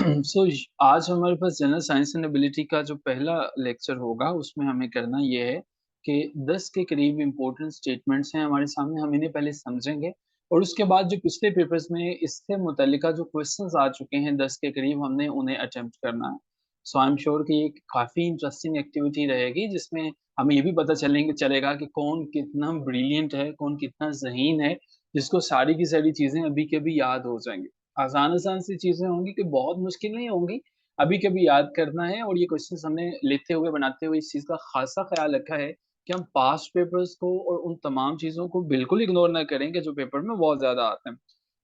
सो आज हमारे पास general science and ability का जो पहला लेक्चर होगा उसमें हमें करना ये है कि 10 के करीब इंपॉर्टेंट स्टेटमेंट्स हैं हमारे सामने, हम इन्हें पहले समझेंगे और उसके बाद जो पिछले पेपर्स में इससे मुतल्लिका जो क्वेश्चंस आ चुके हैं 10 के करीब, हमने उन्हें अटेम्प्ट करना है। सो आई एम श्योर कि ये काफ़ी इंटरेस्टिंग एक्टिविटी रहेगी जिसमें हमें ये भी पता चलेगा कि कौन कितना ब्रिलियंट है, कौन कितना ज़हीन है, जिसको सारी की सारी चीज़ें अभी के अभी याद हो जाएंगी। आसान आसान सी चीजें होंगी कि बहुत मुश्किल नहीं होंगी, अभी कभी याद करना है। और ये क्वेश्चंस हमने लेते हुए बनाते हुए इस चीज का खासा ख्याल रखा है कि हम पास्ट पेपर्स को और उन तमाम चीजों को बिल्कुल इग्नोर ना करें कि जो पेपर में बहुत ज्यादा आते हैं।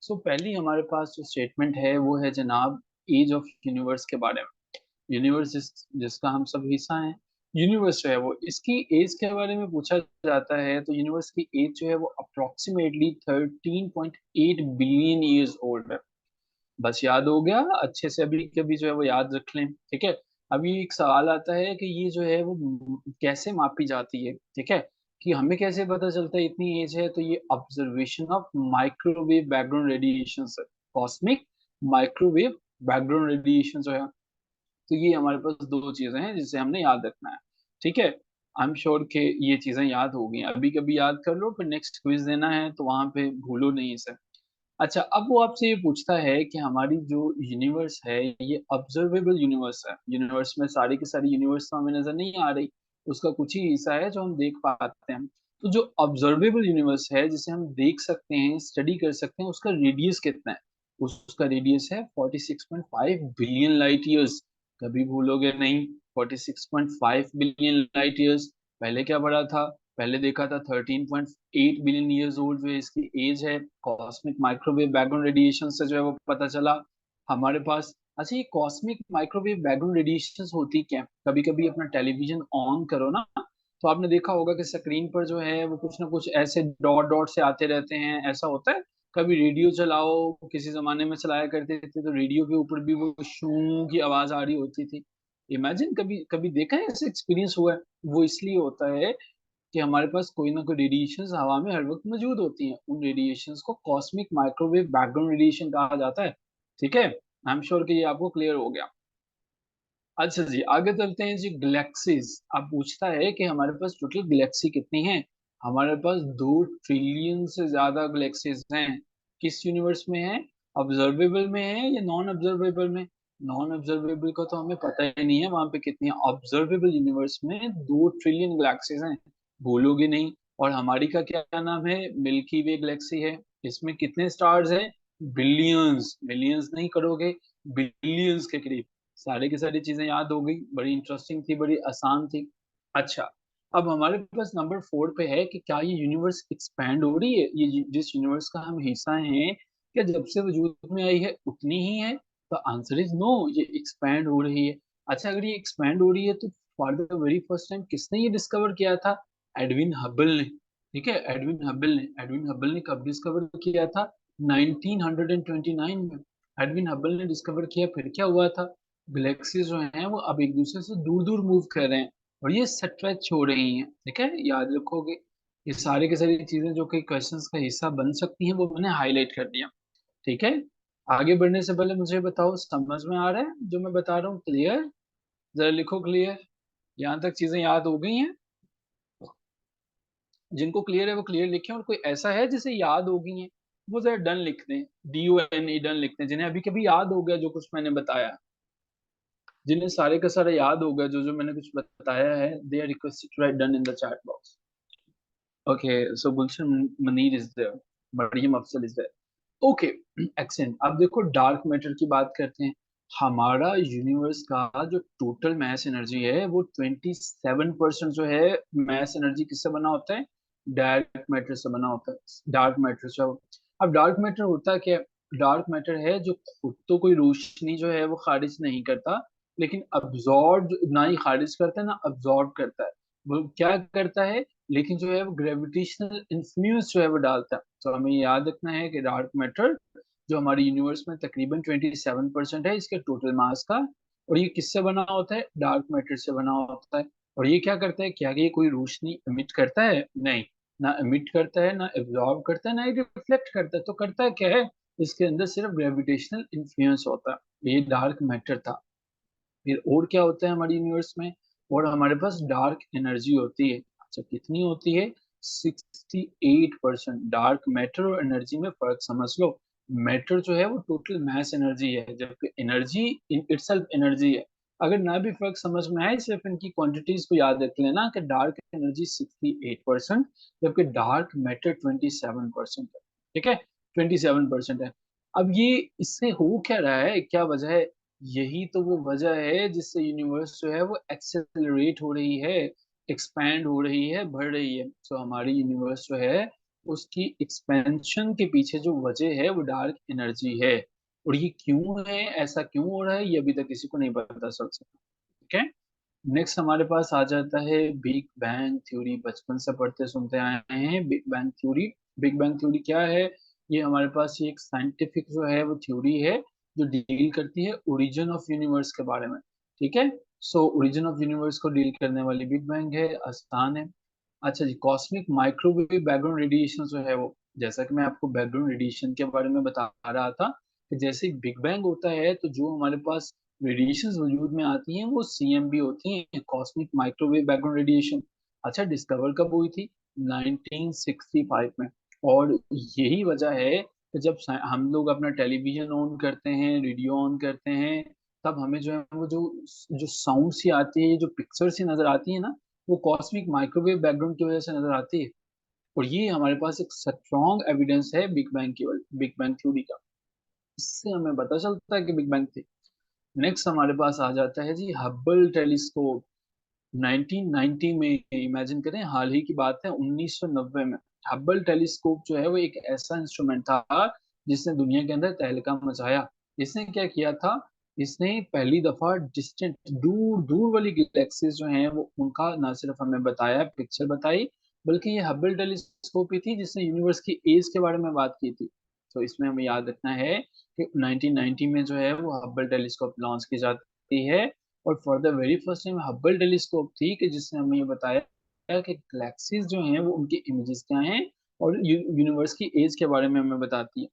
सो पहली हमारे पास जो स्टेटमेंट है वो है जनाब एज ऑफ यूनिवर्स के बारे में। यूनिवर्स जिसका हम सब हिस्सा हैं, यूनिवर्स जो है वो इसकी एज के बारे में पूछा जाता है तो यूनिवर्स की एज जो है वो अप्रोक्सीमेटली 13.8 बिलियन ईयर्स ओल्ड है। बस याद हो गया अच्छे से, अभी कभी जो है वो याद रख लें, ठीक है। अभी एक सवाल आता है कि ये जो है वो कैसे मापी जाती है, ठीक है, कि हमें कैसे पता चलता है इतनी एज है। तो ये observation of microwave background radiation है, कॉस्मिक माइक्रोवेव बैकग्राउंड रेडिएशन जो है। तो ये हमारे पास दो चीजें हैं जिसे हमने याद रखना है, ठीक है। आई एम श्योर कि ये चीजें याद हो गई, अभी कभी याद कर लो, फिर नेक्स्ट क्विज देना है तो वहां पे भूलो नहीं इसे। अच्छा, अब वो आपसे ये पूछता है कि हमारी जो यूनिवर्स है ये ऑब्जर्वेबल यूनिवर्स है। यूनिवर्स में सारी की सारी यूनिवर्स तो हमें नजर नहीं आ रही, उसका कुछ ही हिस्सा है जो हम देख पाते हैं। तो जो ऑब्जर्वेबल यूनिवर्स है जिसे हम देख सकते हैं, स्टडी कर सकते हैं, उसका रेडियस कितना है? उसका रेडियस है 46.5 बिलियन लाइट ईयर्स। कभी भूलोगे नहीं, 46.5 बिलियन लाइट ईयर्स। पहले क्या पढ़ा था? पहले देखा था 13.8 बिलियन ईयर्स ओल्ड जो इसकी एज है। कॉस्मिक माइक्रोवेव बैकग्राउंड रेडिएशन से जो है वो पता चला हमारे पास। अच्छा, ये कॉस्मिक माइक्रोवेव बैकग्राउंड रेडिएशन होती क्या? कभी कभी अपना टेलीविजन ऑन करो ना, तो आपने देखा होगा कि स्क्रीन पर जो है वो कुछ ना कुछ ऐसे डॉट डॉट से आते रहते हैं, ऐसा होता है। कभी रेडियो चलाओ, किसी जमाने में चलाया करते थे तो रेडियो के ऊपर भी वो शू की आवाज आ रही होती थी। इमेजिन, कभी कभी देखा है, ऐसे एक्सपीरियंस हुआ है? वो इसलिए होता है कि हमारे पास कोई ना कोई रेडिएशंस हवा में हर वक्त मौजूद होती हैं। उन रेडिएशंस को कॉस्मिक माइक्रोवेव बैकग्राउंड रेडिएशन कहा जाता है, ठीक है। आई एम श्योर कि ये आपको क्लियर हो गया। अच्छा जी, आगे चलते हैं जी। गैलेक्सीज, अब पूछता है कि हमारे पास टोटल गैलेक्सी कितनी है। हमारे पास 2 ट्रिलियन से ज्यादा गैलेक्सीज हैं। किस यूनिवर्स में है? ऑब्जर्वेबल में है या नॉन ऑब्जर्वेबल में? नॉन ऑब्जर्वेबल का तो हमें पता ही नहीं है वहां पे कितनी है। ऑब्जर्वेबल यूनिवर्स में 2 ट्रिलियन गैलेक्सीज हैं, भूलोगे नहीं। और हमारी का क्या नाम है? मिल्की वे गैलेक्सी है। इसमें कितने स्टार्स हैं? बिलियंस, मिलियंस नहीं करोगे, बिलियंस के करीब। सारी की सारी चीजें याद हो गई, बड़ी इंटरेस्टिंग थी, बड़ी आसान थी। अच्छा, अब हमारे पास नंबर 4 पे है कि क्या ये यूनिवर्स एक्सपैंड हो रही है? ये जिस यूनिवर्स का हम हिस्सा हैं, क्या जब से वजूद में आई है उतनी ही है? तो आंसर इज नो, ये एक्सपैंड हो रही है। अच्छा, अगर ये एक्सपैंड हो रही है तो for the very first time किसने ये डिस्कवर किया था? एडविन हबल ने, ठीक है। एडविन हबल ने कब डिस्कवर किया था? 1929 में एडविन हबल ने डिस्कवर किया। फिर क्या हुआ था? गैलेक्सीज जो हैं वो अब एक दूसरे से दूर दूर मूव कर रहे हैं और ये स्ट्रेच हो रही हैं, ठीक है, याद रखोगे। ये सारी की सारी चीजें जो कि क्वेश्चंस का हिस्सा बन सकती हैं वो मैंने हाईलाइट कर दिया, ठीक है। आगे बढ़ने से पहले मुझे बताओ, समझ में आ रहा है जो मैं बता रहा हूँ? क्लियर? जरा लिखो क्लियर। यहाँ तक चीजें याद हो गई हैं? जिनको क्लियर है वो क्लियर लिखें, और कोई ऐसा है जिसे याद हो गई हैं वो जरा डन लिख दें, DONE, डन लिख दें, जिन्हें अभी कभी याद हो गया जो कुछ मैंने बताया। जिन्हें सारे का सारा याद होगा जो जो मैंने कुछ बताया है, they are requested to write down in the chat box. Okay, so Gulshan Munir is there, Mariam Afsal is there. Okay, accent. अब देखो डार्क मैटर की बात करते हैं। हमारा यूनिवर्स का जो टोटल मैस एनर्जी है वो 27% जो है मैस एनर्जी किससे बना होता है? डार्क मैटर से बना होता है। डार्क मैटर से, अब डार्क मैटर होता क्या है? डार्क मैटर है जो खुद तो कोई रोशनी जो है वो खारिज नहीं करता, लेकिन अब्जॉर्ब ना ही खारिज करता है ना अब्जॉर्ब करता है। वो क्या करता है? लेकिन जो है वो ग्रेविटेशनल इन्फ्लुएंस जो है वो डालता है। तो हमें याद रखना है कि डार्क मैटर जो हमारे यूनिवर्स में तकरीबन 27% है इसके टोटल मास का, और ये किससे बना होता है? डार्क मैटर से बना होता है। और ये क्या करता है? क्या ये कोई रोशनी एमिट करता है? नहीं, ना एमिट करता है, ना एब्जॉर्ब करता है, ना रिफ्लेक्ट करता है। तो करता है क्या है? इसके अंदर सिर्फ ग्रेविटेशनल इन्फ्लुएंस होता है। ये डार्क मैटर था। फिर और क्या होता है हमारे यूनिवर्स में, और हमारे पास डार्क एनर्जी होती है। अच्छा, कितनी होती है? 68%। डार्क मैटर और एनर्जी में फर्क समझ लो। मैटर जो है वो टोटल मैस एनर्जी है, जबकि एनर्जी इन इटसेल्फ एनर्जी है। अगर ना भी फर्क समझ में आए, सिर्फ इनकी क्वांटिटीज को याद रख लेना कि डार्क एनर्जी 68%, जबकि डार्क मैटर 27% है। ठीक है, 27% है। अब ये इससे हो क्या रहा है, क्या वजह है? यही तो वो वजह है जिससे यूनिवर्स जो है वो एक्सेलरेट हो रही है, एक्सपैंड हो रही है, बढ़ रही है। तो हमारी यूनिवर्स जो है उसकी एक्सपेंशन के पीछे जो वजह है वो डार्क एनर्जी है। और ये क्यों है, ऐसा क्यों हो रहा है, ये अभी तक किसी को नहीं पता चल सका। ठीक है। नेक्स्ट हमारे पास आ जाता है बिग बैंग थ्योरी। बचपन से पढ़ते सुनते आए हैं big bang theory. Big bang theory क्या है? ये हमारे पास ये एक साइंटिफिक जो है वो थ्योरी है, जो डील करती है ओरिजिन ऑफ यूनिवर्स के बारे में। ठीक है। सो ओरिजिन ऑफ यूनिवर्स को डील करने वाली बिग बैंग है, आसान है। अच्छा जी, कॉस्मिक माइक्रोवेव बैकग्राउंड रेडिएशन जो है वो, जैसा कि मैं आपको बैकग्राउंड रेडिएशन के बारे में बता रहा था, कि जैसे बिग बैंग होता है तो जो हमारे पास रेडिएशन वजूद में आती हैं वो सीएमबी होती हैं, कॉस्मिक माइक्रोवेव बैकग्राउंड रेडिएशन। अच्छा, डिस्कवर कब हुई थी? 1965 में। और यही वजह है कि जब हम लोग अपना टेलीविजन ऑन करते हैं, रेडियो ऑन करते हैं, तब हमें जो है वो जो जो साउंड सी आती है, जो पिक्चर सी नजर आती है ना, वो कॉस्मिक माइक्रोवेव बैकग्राउंड की वजह से नजर आती है। और ये हमारे पास एक स्ट्रॉन्ग एविडेंस है बिग बैंग थ्योरी का। इससे हमें पता चलता है कि बिग बैंग थी। नेक्स्ट हमारे पास आ जाता है जी हब्बल टेलीस्कोप। 1990 में, इमेजिन करें, हाल ही की बात है, 1990 में हब्बल टेलीस्कोप जो है वो एक ऐसा इंस्ट्रूमेंट था जिसने दुनिया के अंदर तहलका मचाया। इसने क्या किया था? इसने पहली दफा डिस्टेंट, दूर दूर वाली गैलेक्सीज जो हैं वो उनका ना सिर्फ हमें बताया, पिक्चर बताई, बल्कि ये हब्बल टेलीस्कोप ही थी जिसने यूनिवर्स की एज के बारे में बात की थी। तो इसमें हमें याद रखना है कि 1990 में जो है वो हब्बल टेलीस्कोप लॉन्च की जाती है। और for the very first time Hubble telescope थी कि जिसने हमें ये बताया कि गैलेक्सीज जो हैं वो उनके इमेजेस क्या हैं, और यूनिवर्स की एज के बारे में हमें बताती है।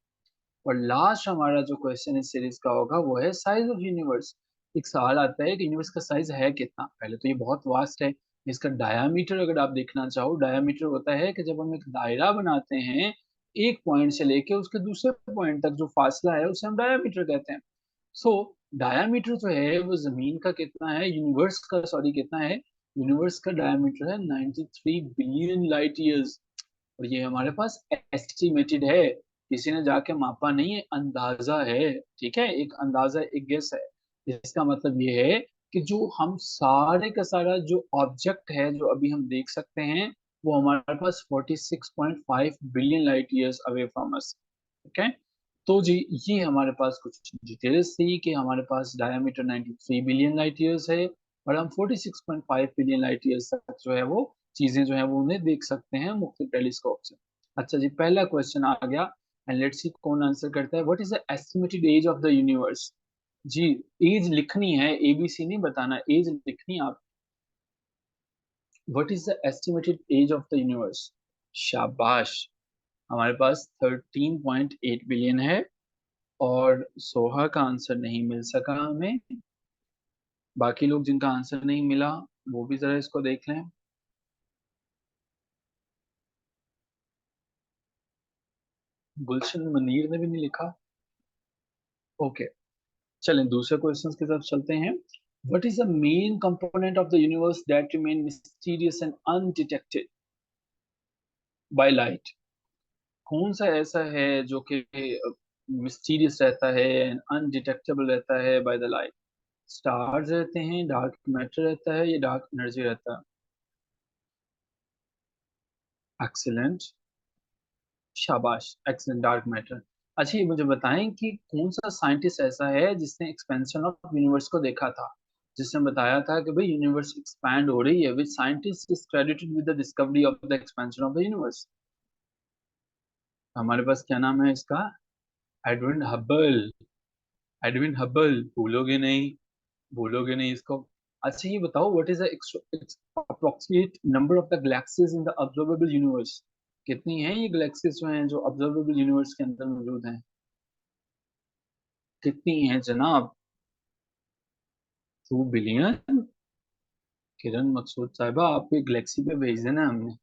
और लास्ट हमारा जो क्वेश्चन इस सीरीज का होगा वो है साइज ऑफ यूनिवर्स। एक सवाल आता है कि यूनिवर्स का साइज है कितना। पहले तो ये बहुत वास्ट है। इसका डायामीटर अगर आप देखना चाहो, डायामीटर होता है कि जब हम एक दायरा बनाते हैं, एक पॉइंट से लेके उसके दूसरे पॉइंट तक जो फासला है उसे हम डायामीटर कहते हैं। सो डायामीटर जो है वो जमीन का कितना है, यूनिवर्स का, सॉरी, कितना है? यूनिवर्स का डायामीटर है 93 बिलियन लाइट ईयर्स। और ये हमारे पास एस्टिमेटेड है, किसी ने जाके मापा नहीं है, अंदाजा है। ठीक है, एक अंदाजा, एक गेस है। इसका मतलब ये है कि जो हम सारे का सारा जो ऑब्जेक्ट है जो अभी हम देख सकते हैं, वो हमारे पास 46.5 billion light years away from us. ठीक है। तो जी, ये हमारे पास कुछ डिटेल्स थी कि हमारे पास डायमीटर 93 बिलियन लाइट ईयर्स है, और हम 46.5 बिलियन लाइट ईयर्स तक जो है वो चीजें जो है वो उन्हें देख सकते हैं मुख्तलिफ टेलीस्कोप से। अच्छा जी, पहला क्वेश्चन आ गया, एंड लेट्स सी कौन आंसर करता है। What is the estimated age of the universe? जी, एज लिखनी है, एबीसी नहीं बताना, एज लिखनी है आप। What is the estimated age of the universe? शाबाश, हमारे पास 13.8 बिलियन है। और सोहा का आंसर नहीं मिल सका हमें। बाकी लोग जिनका आंसर नहीं मिला वो भी जरा इसको देख लें। गुलशन मनीर ने भी नहीं लिखा। ओके, चलें दूसरे क्वेश्चन की तरफ चलते हैं। What is the main component of the universe that remain mysterious and undetected by light? कौन सा ऐसा है जो कि मिस्टीरियस रहता है एंड अनडिटेक्टेबल रहता है बाय द लाइट? स्टार्स रहते हैं, डार्क मैटर रहता है, या डार्क एनर्जी रहता है? एक्सीलेंट, शाबाश, एक्सीलेंट, डार्क मैटर। अच्छा, ये मुझे बताएं कि कौन सा साइंटिस्ट ऐसा है जिसने एक्सपेंशन ऑफ यूनिवर्स को देखा था, जिसने बताया था कि भाई यूनिवर्स एक्सपैंड हो रही है, which scientist is credited with the discovery of the expansion of the universe? हमारे पास क्या नाम है इसका? Edwin Hubble. एडविन हब्बल, भूलोगे नहीं, भूलोगे नहीं इसको। अच्छा, ये बताओ, what is the approximate number of the galaxies in the observable universe? कितनी हैं ये गैलेक्सीज जो हैं जो ऑब्जर्वेबल यूनिवर्स के अंदर मौजूद हैं? कितनी है जनाब? 2 बिलियन? किरण मकसूद साहिबा, आपको एक गैलेक्सी पे भेज देना है हमने,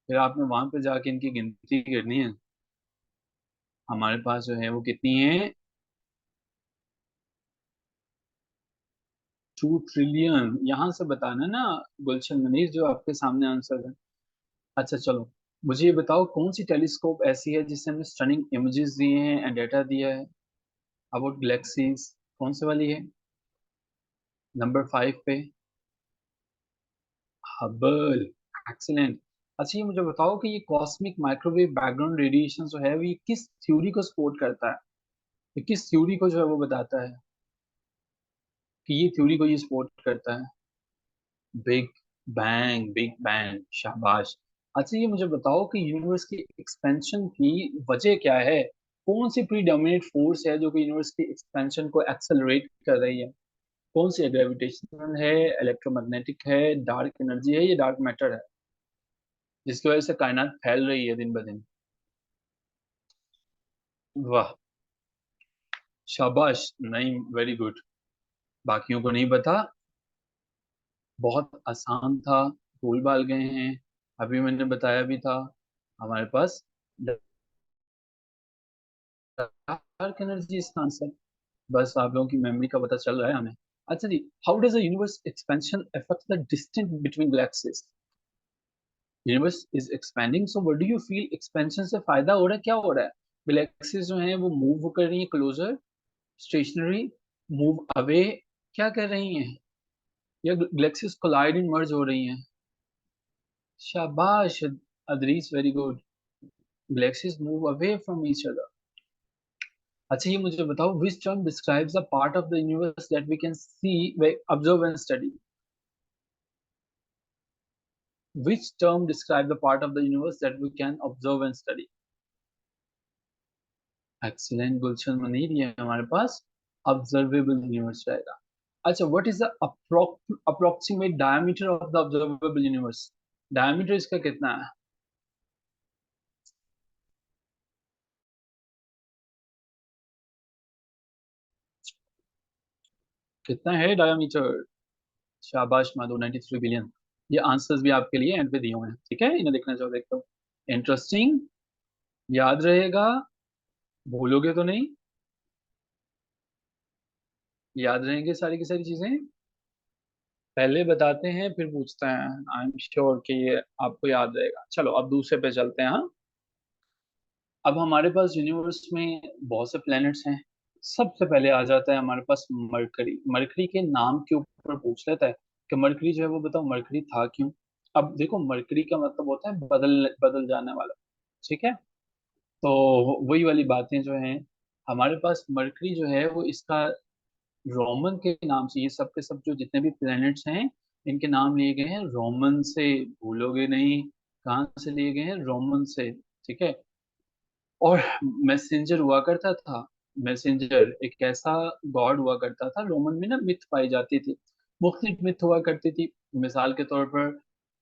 फिर आपने वहां पे जाके इनकी गिनती करनी है। हमारे पास जो है वो कितनी है? 2 ट्रिलियन। यहाँ से बताना ना गुलशन मनीष, जो आपके सामने आंसर है। अच्छा चलो, मुझे ये बताओ कौन सी टेलीस्कोप ऐसी है जिससे हमने स्टनिंग इमेजेस दिए हैं एंड डेटा दिया है अबाउट गैलेक्सीज? कौन सी वाली है? नंबर 5 पे। हबल। एक्सीलेंट। अच्छा ये मुझे बताओ कि ये कॉस्मिक माइक्रोवेव बैकग्राउंड रेडिएशन जो है वो ये किस थ्योरी को सपोर्ट करता है? ये किस थ्योरी को जो है वो बताता है कि ये थ्योरी को ये सपोर्ट करता है? Big bang. बिग बैंग, शाबाश। अच्छा ये मुझे बताओ कि यूनिवर्स की एक्सपेंशन की वजह क्या है? कौन सी प्रीडोमिनेंट फोर्स है जो कि यूनिवर्स की एक्सपेंशन को एक्सेलरेट कर रही है? कौन सी है? ग्रेविटेशनल है, इलेक्ट्रोमैग्नेटिक है, डार्क एनर्जी है, या डार्क मैटर है, जिसकी वजह से कायनात फैल रही है दिन ब दिन? वाह, शाबाश। नहीं, वेरी गुड। बाकियों को नहीं पता। बहुत आसान था, भूल भाल गए हैं। अभी मैंने बताया भी था। हमारे पास डार्क एनर्जी इसका आंसर। बस आप लोगों की मेमोरी का पता चल रहा है हमें। अच्छा जी, how does the universe expansion affect the distance between galaxies? Universe is expanding, so what do you feel? Expansion से फायदा हो रहा है, क्या हो रहा है? गैलेक्सीज जो हैं वो मूव कर रही हैं क्लोजर, स्टेशनरी, मूव अवे, क्या कर रही हैं? या गैलेक्सीज कोलाइड एंड मर्ज हो रही हैं? शाबाश Adrees, very good. Galaxies move away from each other. अच्छा ये मुझे बताओ, which term describes the part of the universe that we can see, observe and study? Which term describe the part of the universe that we can observe and study? Excellent गुलशन मनीर, ये हमारे पास observable universe रहेगा। अच्छा, what is the approximate diameter of the observable universe? diameter इसका कितना है? कितना है diameter? शाबाश माधो, 93 बिलियन। ये आंसर्स भी आपके लिए एंड पे दिए हुए हैं, ठीक है, इन्हें देखना चाहो देख लो। इंटरेस्टिंग। याद रहेगा? भूलोगे तो नहीं? याद रहेंगे सारी की सारी चीजें? पहले बताते हैं फिर पूछते हैं। आई एम श्योर कि ये आपको याद रहेगा। चलो अब दूसरे पे चलते हैं। हाँ, अब हमारे पास यूनिवर्स में बहुत से प्लैनेट्स हैं। सबसे पहले आ जाता है हमारे पास मरकरी। मरकरी के नाम के ऊपर पूछ लेता है कि मरकरी जो है वो बताओ मरकरी था क्यों। अब देखो, मरकरी का मतलब होता है बदल बदल जाने वाला, ठीक है। तो वही वाली बातें जो हैं, हमारे पास मरकरी जो है वो इसका रोमन के नाम से, ये सब के सब जो जितने भी प्लैनेट्स हैं इनके नाम लिए गए हैं रोमन से। भूलोगे नहीं। कहाँ से लिए गए हैं? रोमन से, ठीक है। और मैसेंजर हुआ करता था। मैसेंजर एक ऐसा गॉड हुआ करता था। रोमन में ना मिथ पाई जाती थी, मुख्तलिफ मिथ हुआ करती थी। मिसाल के तौर पर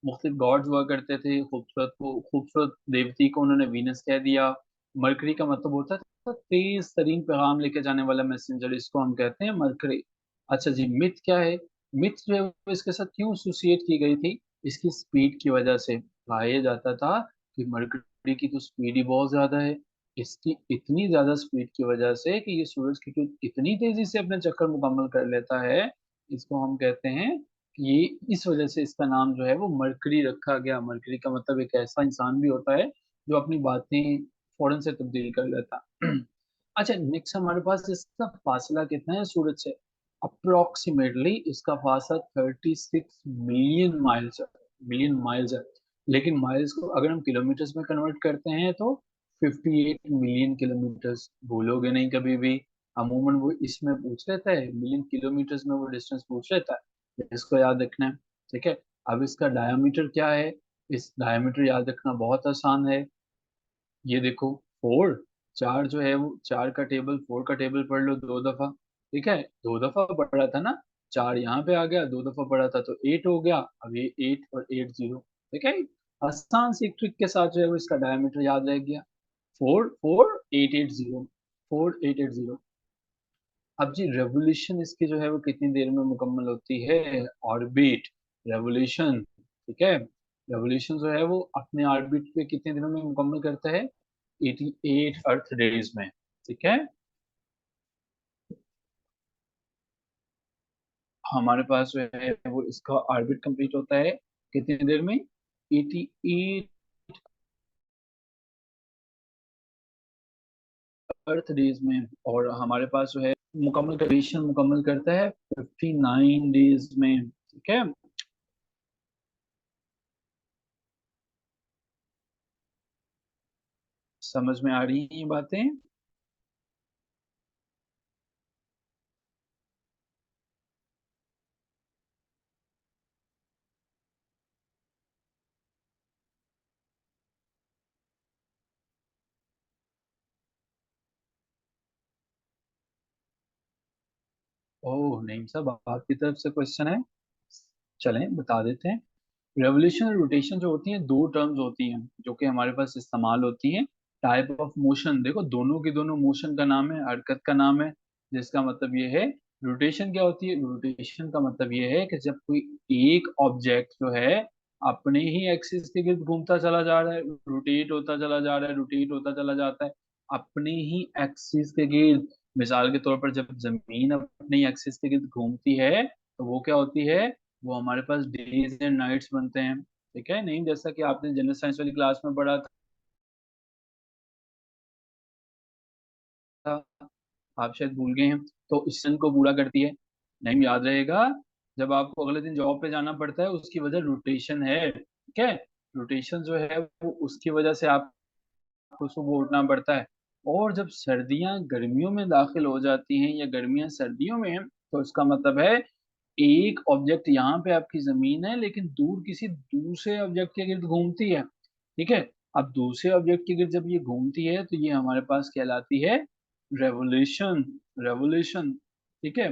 मुख्तलिफ गॉड्स हुआ करते थे। खूबसूरत को, खूबसूरत देवती को उन्होंने वीनस कह दिया। मरकरी का मतलब होता था तेज तरीन पैगाम लेके जाने वाला मैसेंजर, इसको हम कहते हैं मरकरी। अच्छा जी, मिथ क्या है? मिथ जो है वो इसके साथ क्यों एसोसिएट की गई थी? इसकी स्पीड की वजह से। कहा यह जाता था कि मरकरी की तो स्पीड ही बहुत ज्यादा है। इसकी इतनी ज्यादा स्पीड की वजह से कि ये सूरज की जो इतनी तेजी से अपने चक्कर मुकम्मल कर लेता है, इसको हम कहते हैं कि ये, इस वजह से इसका नाम जो है वो मरकरी रखा गया। मरकरी का मतलब एक ऐसा इंसान भी होता है जो अपनी बातें फौरन से तब्दील कर लेता है। अच्छा, नेक्स्ट हमारे पास इसका फासला कितना है सूरज से? अप्रोक्सीमेटली इसका फासला 36 मिलियन माइल्स है। मिलियन माइल्स है। लेकिन माइल्स को अगर हम किलोमीटर्स में कन्वर्ट करते हैं तो 58 मिलियन किलोमीटर्स। भूलोगे नहीं कभी भी। अमूमन वो इसमें पूछ लेता है, मिलियन किलोमीटर्स में वो डिस्टेंस पूछ लेता है, इसको याद रखना है, ठीक है। अब इसका डायमीटर क्या है? इस डायमीटर याद रखना बहुत आसान है। ये देखो, 4। चार जो है वो, चार का टेबल, 4 का टेबल पढ़ लो 2 दफा, ठीक है। 2 दफा पढ़ा था ना, 4 यहाँ पे आ गया, 2 दफा पढ़ा था तो 8 हो गया। अब ये 8 और 8 0, ठीक है। आसान सी ट्रिक के साथ जो है वो इसका डायमीटर याद रह गया। 4880। 4880। अब जी रेवोल्यूशन इसकी जो है वो कितनी देर में मुकम्मल होती है? ऑर्बिट रेवोल्यूशन, ठीक है। रेवोल्यूशन जो है वो अपने ऑर्बिट पे कितने दिनों में मुकम्मल करता है? 88 अर्थ डेज में, ठीक है। हमारे पास जो है वो इसका ऑर्बिट कंप्लीट होता है कितनी देर में? 88 अर्थ डेज में। और हमारे पास जो है मुकम्मल करता है 59 डेज में, ठीक है। समझ में आ रही हैं ये बातें? ओह नहीं साहब, आपकी तरफ से क्वेश्चन है, चलें बता देते हैं। रेवोल्यूशन और रोटेशन जो होती हैं दो टर्म्स होती हैं जो कि हमारे पास इस्तेमाल होती हैं। टाइप ऑफ मोशन देखो, दोनों की दोनों मोशन का नाम है, हरकत का नाम है, जिसका मतलब ये है। रोटेशन क्या होती है? रोटेशन का मतलब ये है कि जब कोई एक ऑब्जेक्ट जो है अपने ही एक्सिस के गिर्द घूमता चला जा रहा है, रोटेट होता चला जा रहा है, रोटेट होता चला जाता है अपने ही एक्सिस के गिर्द। मिसाल के तौर पर जब जमीन अपनी एक्सिस के गिर्द घूमती है तो वो क्या होती है? वो हमारे पास डेज एंड नाइट्स बनते हैं, ठीक है। नहीं, जैसा कि आपने जनरल साइंस वाली क्लास में पढ़ा था, आप शायद भूल गए हैं। तो इस सन को पूरा करती है, नहीं याद रहेगा। जब आपको अगले दिन जॉब पे जाना पड़ता है उसकी वजह रोटेशन है, ठीक है। रोटेशन जो है वो उसकी वजह से आपको सुबह उठना पड़ता है। और जब सर्दियां गर्मियों में दाखिल हो जाती हैं या गर्मियां सर्दियों में हैं, तो इसका मतलब है एक ऑब्जेक्ट यहाँ पे आपकी जमीन है लेकिन दूर किसी दूसरे ऑब्जेक्ट के गिर्द घूमती है, ठीक है। अब दूसरे ऑब्जेक्ट के गिर्द जब ये घूमती है तो ये हमारे पास कहलाती है रेवोल्यूशन, रेवोल्यूशन, ठीक है।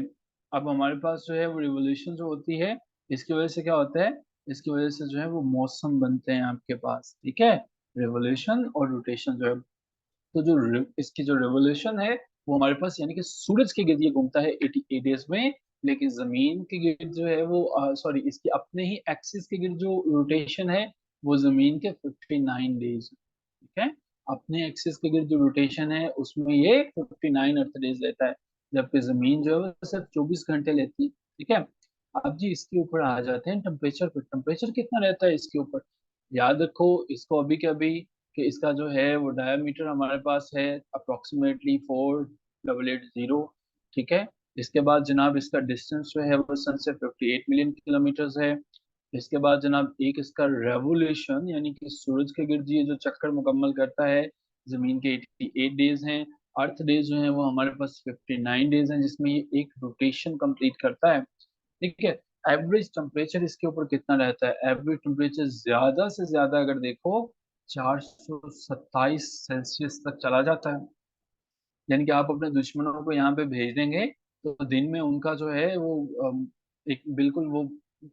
अब हमारे पास जो है वो रिवोल्यूशन जो होती है, इसकी वजह से क्या होता है? इसकी वजह से जो है वो मौसम बनते हैं आपके पास, ठीक है। रिवोल्यूशन और रोटेशन जो है, तो इसकी जो रेवोल्यूशन है वो हमारे पास यानी कि सूरज के गिर्द ये घूमता है 88 डेज में। लेकिन जमीन के गिर्द जो है वो सॉरी, इसकी अपने ही एक्सिस के गिर्द जो रोटेशन है वो जमीन के 59 डेज, ठीक है। अपने एक्सिस के गिर्द जो रोटेशन है उसमें ये 59 अर्थ डेज लेता है, जबकि जमीन जो है वो सिर्फ 24 घंटे लेती है, ठीक है। अब जी इसके ऊपर आ जाते हैं टेम्परेचर पर। टेम्परेचर कितना रहता है इसके ऊपर? याद रखो इसको अभी के अभी, कि इसका जो है वो डायमीटर हमारे पास है अप्रोक्सीमेटली 4880, ठीक है। इसके बाद जनाब इसका डिस्टेंस जो है वो सन से 58 मिलियन किलोमीटर है। इसके बाद जनाब एक इसका रेवोल्यूशन यानी कि सूरज के गिर्द ये जो चक्कर मुकम्मल करता है, जमीन के 88 डेज हैं। अर्थ डेज जो है वो हमारे पास 59 डेज हैं जिसमें ये एक रोटेशन कंप्लीट करता है, ठीक है। एवरेज टेम्परेचर इसके ऊपर कितना रहता है? एवरेज टेम्परेचर ज्यादा से ज्यादा अगर देखो 427 सेल्सियस तक चला जाता है। यानी कि आप अपने दुश्मनों को यहाँ पे भेज देंगे तो दिन में उनका जो है वो एक बिल्कुल वो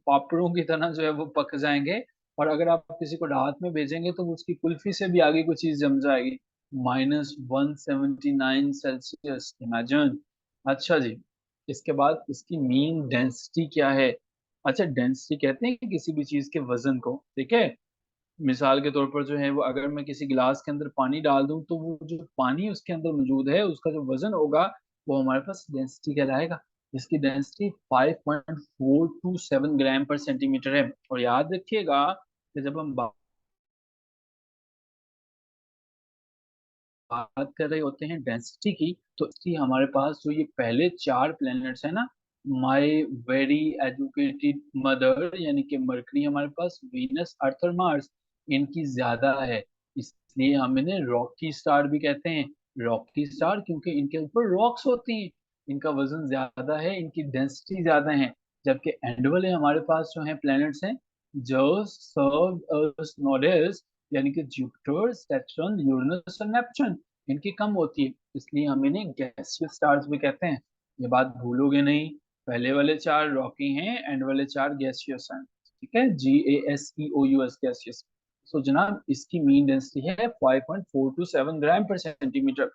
पापड़ों की तरह जो है वो पक जाएंगे। और अगर आप किसी को रात में भेजेंगे तो उसकी कुल्फी से भी आगे कोई चीज जम जाएगी। -179 सेल्सियस, इमेजिन। अच्छा जी, इसके बाद इसकी मीन डेंसिटी क्या है? अच्छा, डेंसिटी कहते हैं किसी भी चीज के वजन को, ठीक है। मिसाल के तौर पर जो है वो अगर मैं किसी गिलास के अंदर पानी डाल दूं तो वो जो पानी उसके अंदर मौजूद है उसका जो वजन होगा वो हमारे पास डेंसिटी कहलाएगा। इसकी डेंसिटी 5.427 ग्राम पर सेंटीमीटर है। और याद रखिएगा कि जब हम बात कर रहे होते हैं डेंसिटी की, तो इसकी हमारे पास जो ये पहले चार प्लैनेट्स है ना, माय वेरी एजुकेटेड मदर यानी कि मरकरी हमारे पास, वीनस, अर्थ और मार्स, इनकी ज्यादा है। इसलिए हम इन्हें रॉकी स्टार भी कहते हैं। रॉकी स्टार क्योंकि इनके ऊपर रॉक्स होती हैं, इनका वजन ज्यादा है, इनकी डेंसिटी ज्यादा है। जबकि एंड वाले हमारे पास जो है प्लैनेट्स हैं, जो सर्व अर्थ नोडेस यानी कि जुपिटर, सैटर्न, यूरेनस और नेपच्यून, इनकी कम होती है, इसलिए हम इन्हें गैसियस स्टार्स भी कहते हैं। ये बात भूलोगे नहीं। पहले वाले चार रॉकी हैं, एंड वाले चार गैसियस हैं, ठीक है। GASEOUS, gaseous. तो जनाब इसकी मीन डेंसिटी है 5.427 ग्राम पर सेंटीमीटर।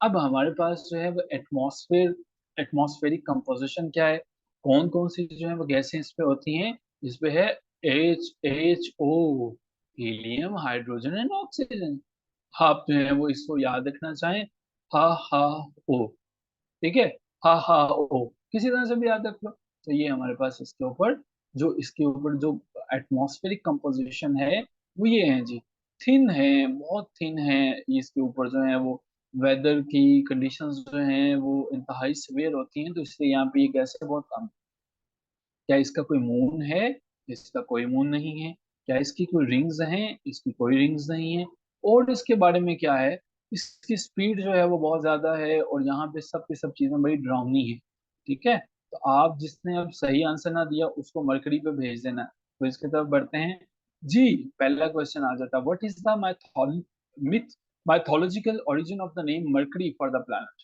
अब हमारे पास जो है वो एटमॉस्फेयर एटमॉस्फेरिक कंपोजिशन क्या है, कौन कौन सी जो है वो गैसें इस पे होती हैं। इस पे है HHO, helium, hydrogen and oxygen. आप जो है वो इसको याद रखना चाहें, हा हा ओ, ठीक है, हा हा ओ, किसी तरह से भी याद रख लो। तो ये हमारे पास इसके ऊपर जो एटमॉस्फेरिक कंपोजिशन है वो ये है जी। थिन है, बहुत थिन है। इसके ऊपर जो है वो वेदर की कंडीशंस जो हैं वो इंतहाई सिवियर होती हैं, तो इसलिए यहाँ पे ये गैसें बहुत कम। क्या इसका कोई मून है? इसका कोई मून नहीं है। क्या इसकी कोई रिंग्स हैं? इसकी कोई रिंग्स नहीं है। और इसके बारे में क्या है, इसकी स्पीड जो है वो बहुत ज्यादा है, और यहाँ पे सब की सब चीजें बड़ी डरावनी है। ठीक है, तो आप जिसने अब सही आंसर ना दिया उसको मरकरी पे भेज देना। तो इसकी तरफ बढ़ते हैं जी। पहला क्वेश्चन आ जाता है, what is the myth mythological origin of the name mercury for the planet.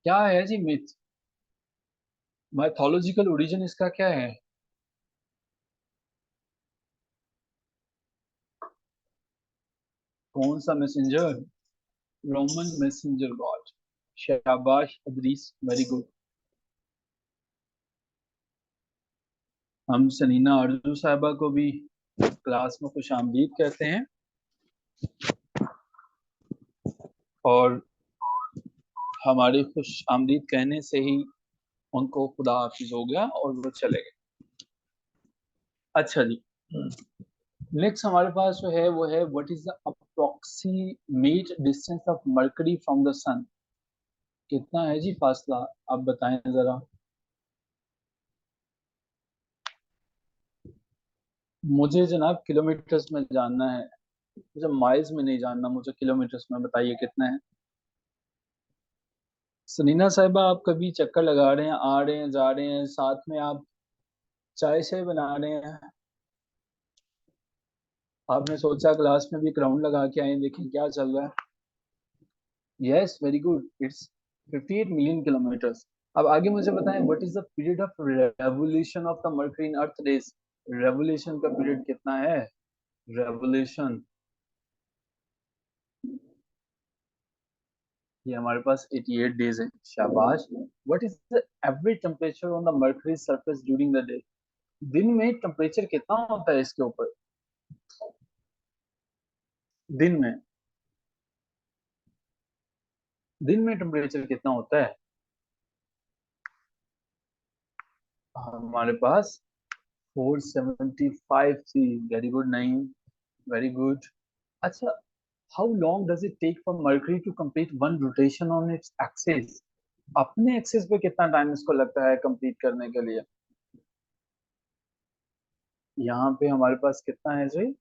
क्या है जी मिथ, माइथोलॉजिकल ओरिजिन इसका क्या है? कौन सा मैसेंजर? Roman messenger God. शाबाश अदरीस, वेरी गुड। हम सनीना अर्जू साहिबा को भी क्लास में खुश आमदीद कहते हैं, और हमारे खुश आमदीद कहने से ही उनको खुदा हाफिज हो गया और वो चले गए। अच्छा जी, नेक्स्ट हमारे पास जो है वो है, what is the approximate distance of Mercury from the sun. कितना है जी फासला, आप बताएं जरा। मुझे जनाब किलोमीटर्स में जानना है, मुझे माइल्स में नहीं जानना, मुझे किलोमीटर्स में बताइए कितना है। सनीना साहिबा, आप कभी चक्कर लगा रहे हैं, आ रहे हैं, जा रहे हैं, साथ में आप चाय शाय बना रहे हैं? आपने सोचा क्लास में भी एक राउंड लगा के आए, देखें क्या चल रहा है। Yes, very good, it's 58 million kilometres. अब आगे मुझे बताएं, what is the period of revolution of the mercury in earth days. Revolution का पीरियड कितना है? रेवोल्यूशन, ये हमारे पास 88 डेज है। शाबाश। What is the average temperature on the mercury surface during the day. दिन में टेम्परेचर कितना होता है इसके ऊपर? दिन में, दिन में टेम्परेचर कितना होता है हमारे पास? 475 थी। वेरी गुड, नहीं, वेरी गुड। अच्छा, how long does it take for Mercury to complete one rotation on its axis. अपने एक्सिस पे कितना टाइम इसको लगता है कंप्लीट करने के लिए? यहाँ पे हमारे पास कितना है जी?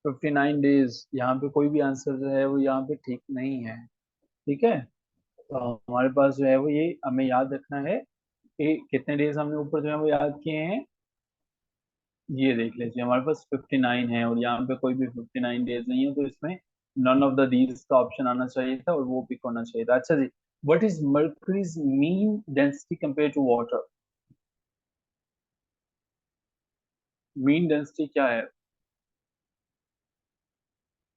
59 डेज। यहाँ पे कोई भी आंसर जो है वो यहाँ पे ठीक नहीं है। ठीक है, तो हमारे पास जो है वो ये हमें याद रखना है कि कितने डेज हमने ऊपर जो है वो याद किए हैं। ये देख लीजिए, हमारे पास 59 है, और यहाँ पे कोई भी 59 डेज नहीं है, तो इसमें नन ऑफ द दीज का ऑप्शन आना चाहिए था और वो पिक होना चाहिए था। अच्छा जी, what is Mercury's mean density compare to water. Mean density क्या है?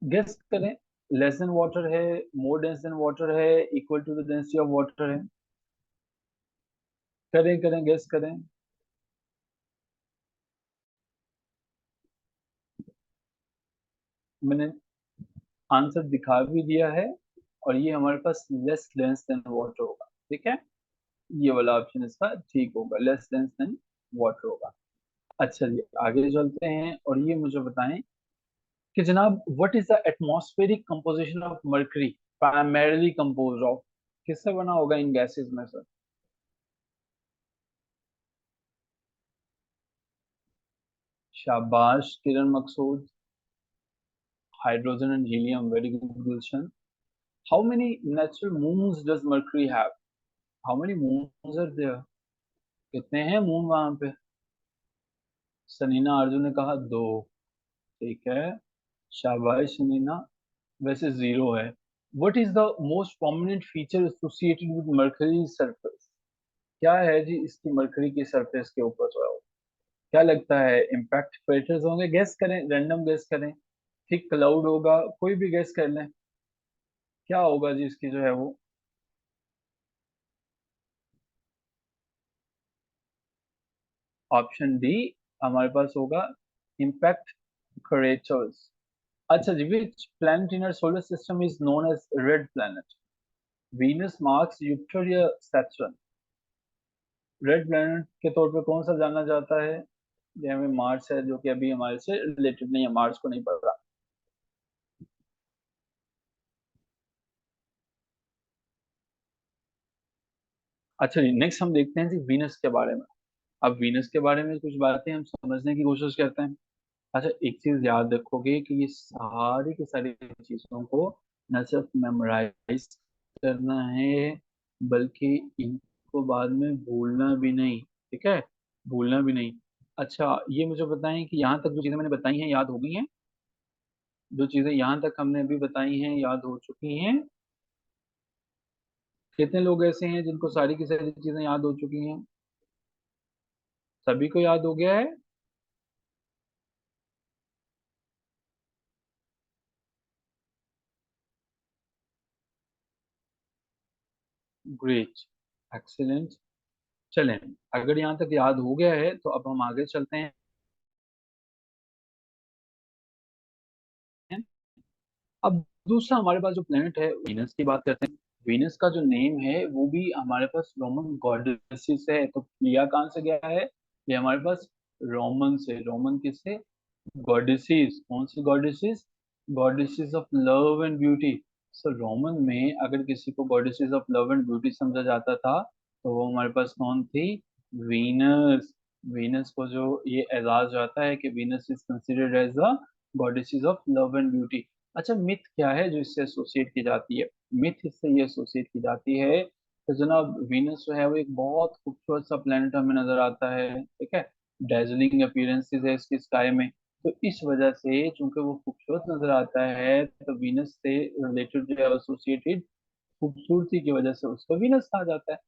गेस करें। लेस देन वाटर है, मोर डेंस देन वाटर है, equal to the density of water है? करें करें, गेस करें। मैंने आंसर दिखा भी दिया है, और ये हमारे पास लेस डेंस देन वाटर होगा। ठीक है, ये वाला ऑप्शन इसका ठीक होगा, लेस डेंस देन वाटर होगा। अच्छा जी, आगे चलते हैं, और ये मुझे बताएं कि जनाब, what is the atmospheric composition of Mercury, primarily compose of, किससे बना होगा इन गैसेस में से? शाबाश Kiran Maqsood, hydrogen and helium, very good Gulshan. How many natural moons does Mercury have? How many moons are there? कितने हैं मून वहां पे? सनीना अर्जुन ने कहा दो। ठीक है, शाबाश सनीना। वैसे जीरो है। What is the most prominent feature associated with mercury surface. क्या है जी इसकी मरकरी की सरफेस के ऊपर जो है वो? क्या लगता है, इम्पैक्ट क्रेटर्स होंगे? गेस करें, रैंडम गेस करें। थिक क्लाउड होगा, कोई भी गेस कर लें। क्या होगा जी इसकी जो है वो? ऑप्शन डी हमारे पास होगा इम्पैक्ट क्रेटर्स। अच्छा जी, which planet in our solar system is known as red planet? Venus, Mars, Jupiter या सैटर्न? रेड प्लैनेट के तौर पे कौन सा जाना जाता है? ये हमें मार्स है, जो कि अभी हमारे से रिलेटेड नहीं है, मार्स को नहीं पढ़ रहा। अच्छा जी, नेक्स्ट हम देखते हैं जी वीनस के बारे में। अब वीनस के बारे में कुछ बातें हम समझने की कोशिश करते हैं। अच्छा, एक चीज याद रखोगे कि ये सारी की सारी चीजों को न सिर्फ मेमोराइज करना है, बल्कि इनको बाद में भूलना भी नहीं। ठीक है, भूलना भी नहीं। अच्छा, ये मुझे बताएं कि यहाँ तक जो चीजें मैंने बताई हैं याद हो गई हैं? जो चीजें यहाँ तक हमने अभी बताई हैं याद हो चुकी हैं? कितने लोग ऐसे हैं जिनको सारी की सारी चीजें याद हो चुकी हैं? सभी को याद हो गया है? Great, excellent. चलें, अगर यहाँ तक याद हो गया है तो अब हम आगे चलते हैं। अब दूसरा हमारे पास जो प्लेनेट है वीनस की बात करते हैं। वीनस का जो नेम है वो भी हमारे पास रोमन गॉडेसेस है। तो लिया कहाँ से गया है? ये हमारे पास रोमन से। रोमन किससे? गॉडेसेस। कौन सी goddesses? Goddesses of love and beauty. So Roman में अगर किसी को goddesses of love and beauty समझा जाता था तो वो हमारे पास कौन थी? वीनस। वीनस को जो ये एजाज जाता है कि Venus is considered as the goddesses of love and beauty. अच्छा, मिथ क्या है जो इससे एसोसिएट की जाती है? मिथ इससे ये एसोसिएट की जाती है तो जनाब वीनस जो है वो एक बहुत खूबसूरत सा प्लेनेट हमें नजर आता है। ठीक है, डेजलिंग अपीयरेंसेस है इसकी स्काई में। तो इस वजह से चूंकि वो खूबसूरत नजर आता है तो वीनस से रिलेटेड जो है एसोसिएटेड खूबसूरती की वजह से उसको वीनस कहा जाता है।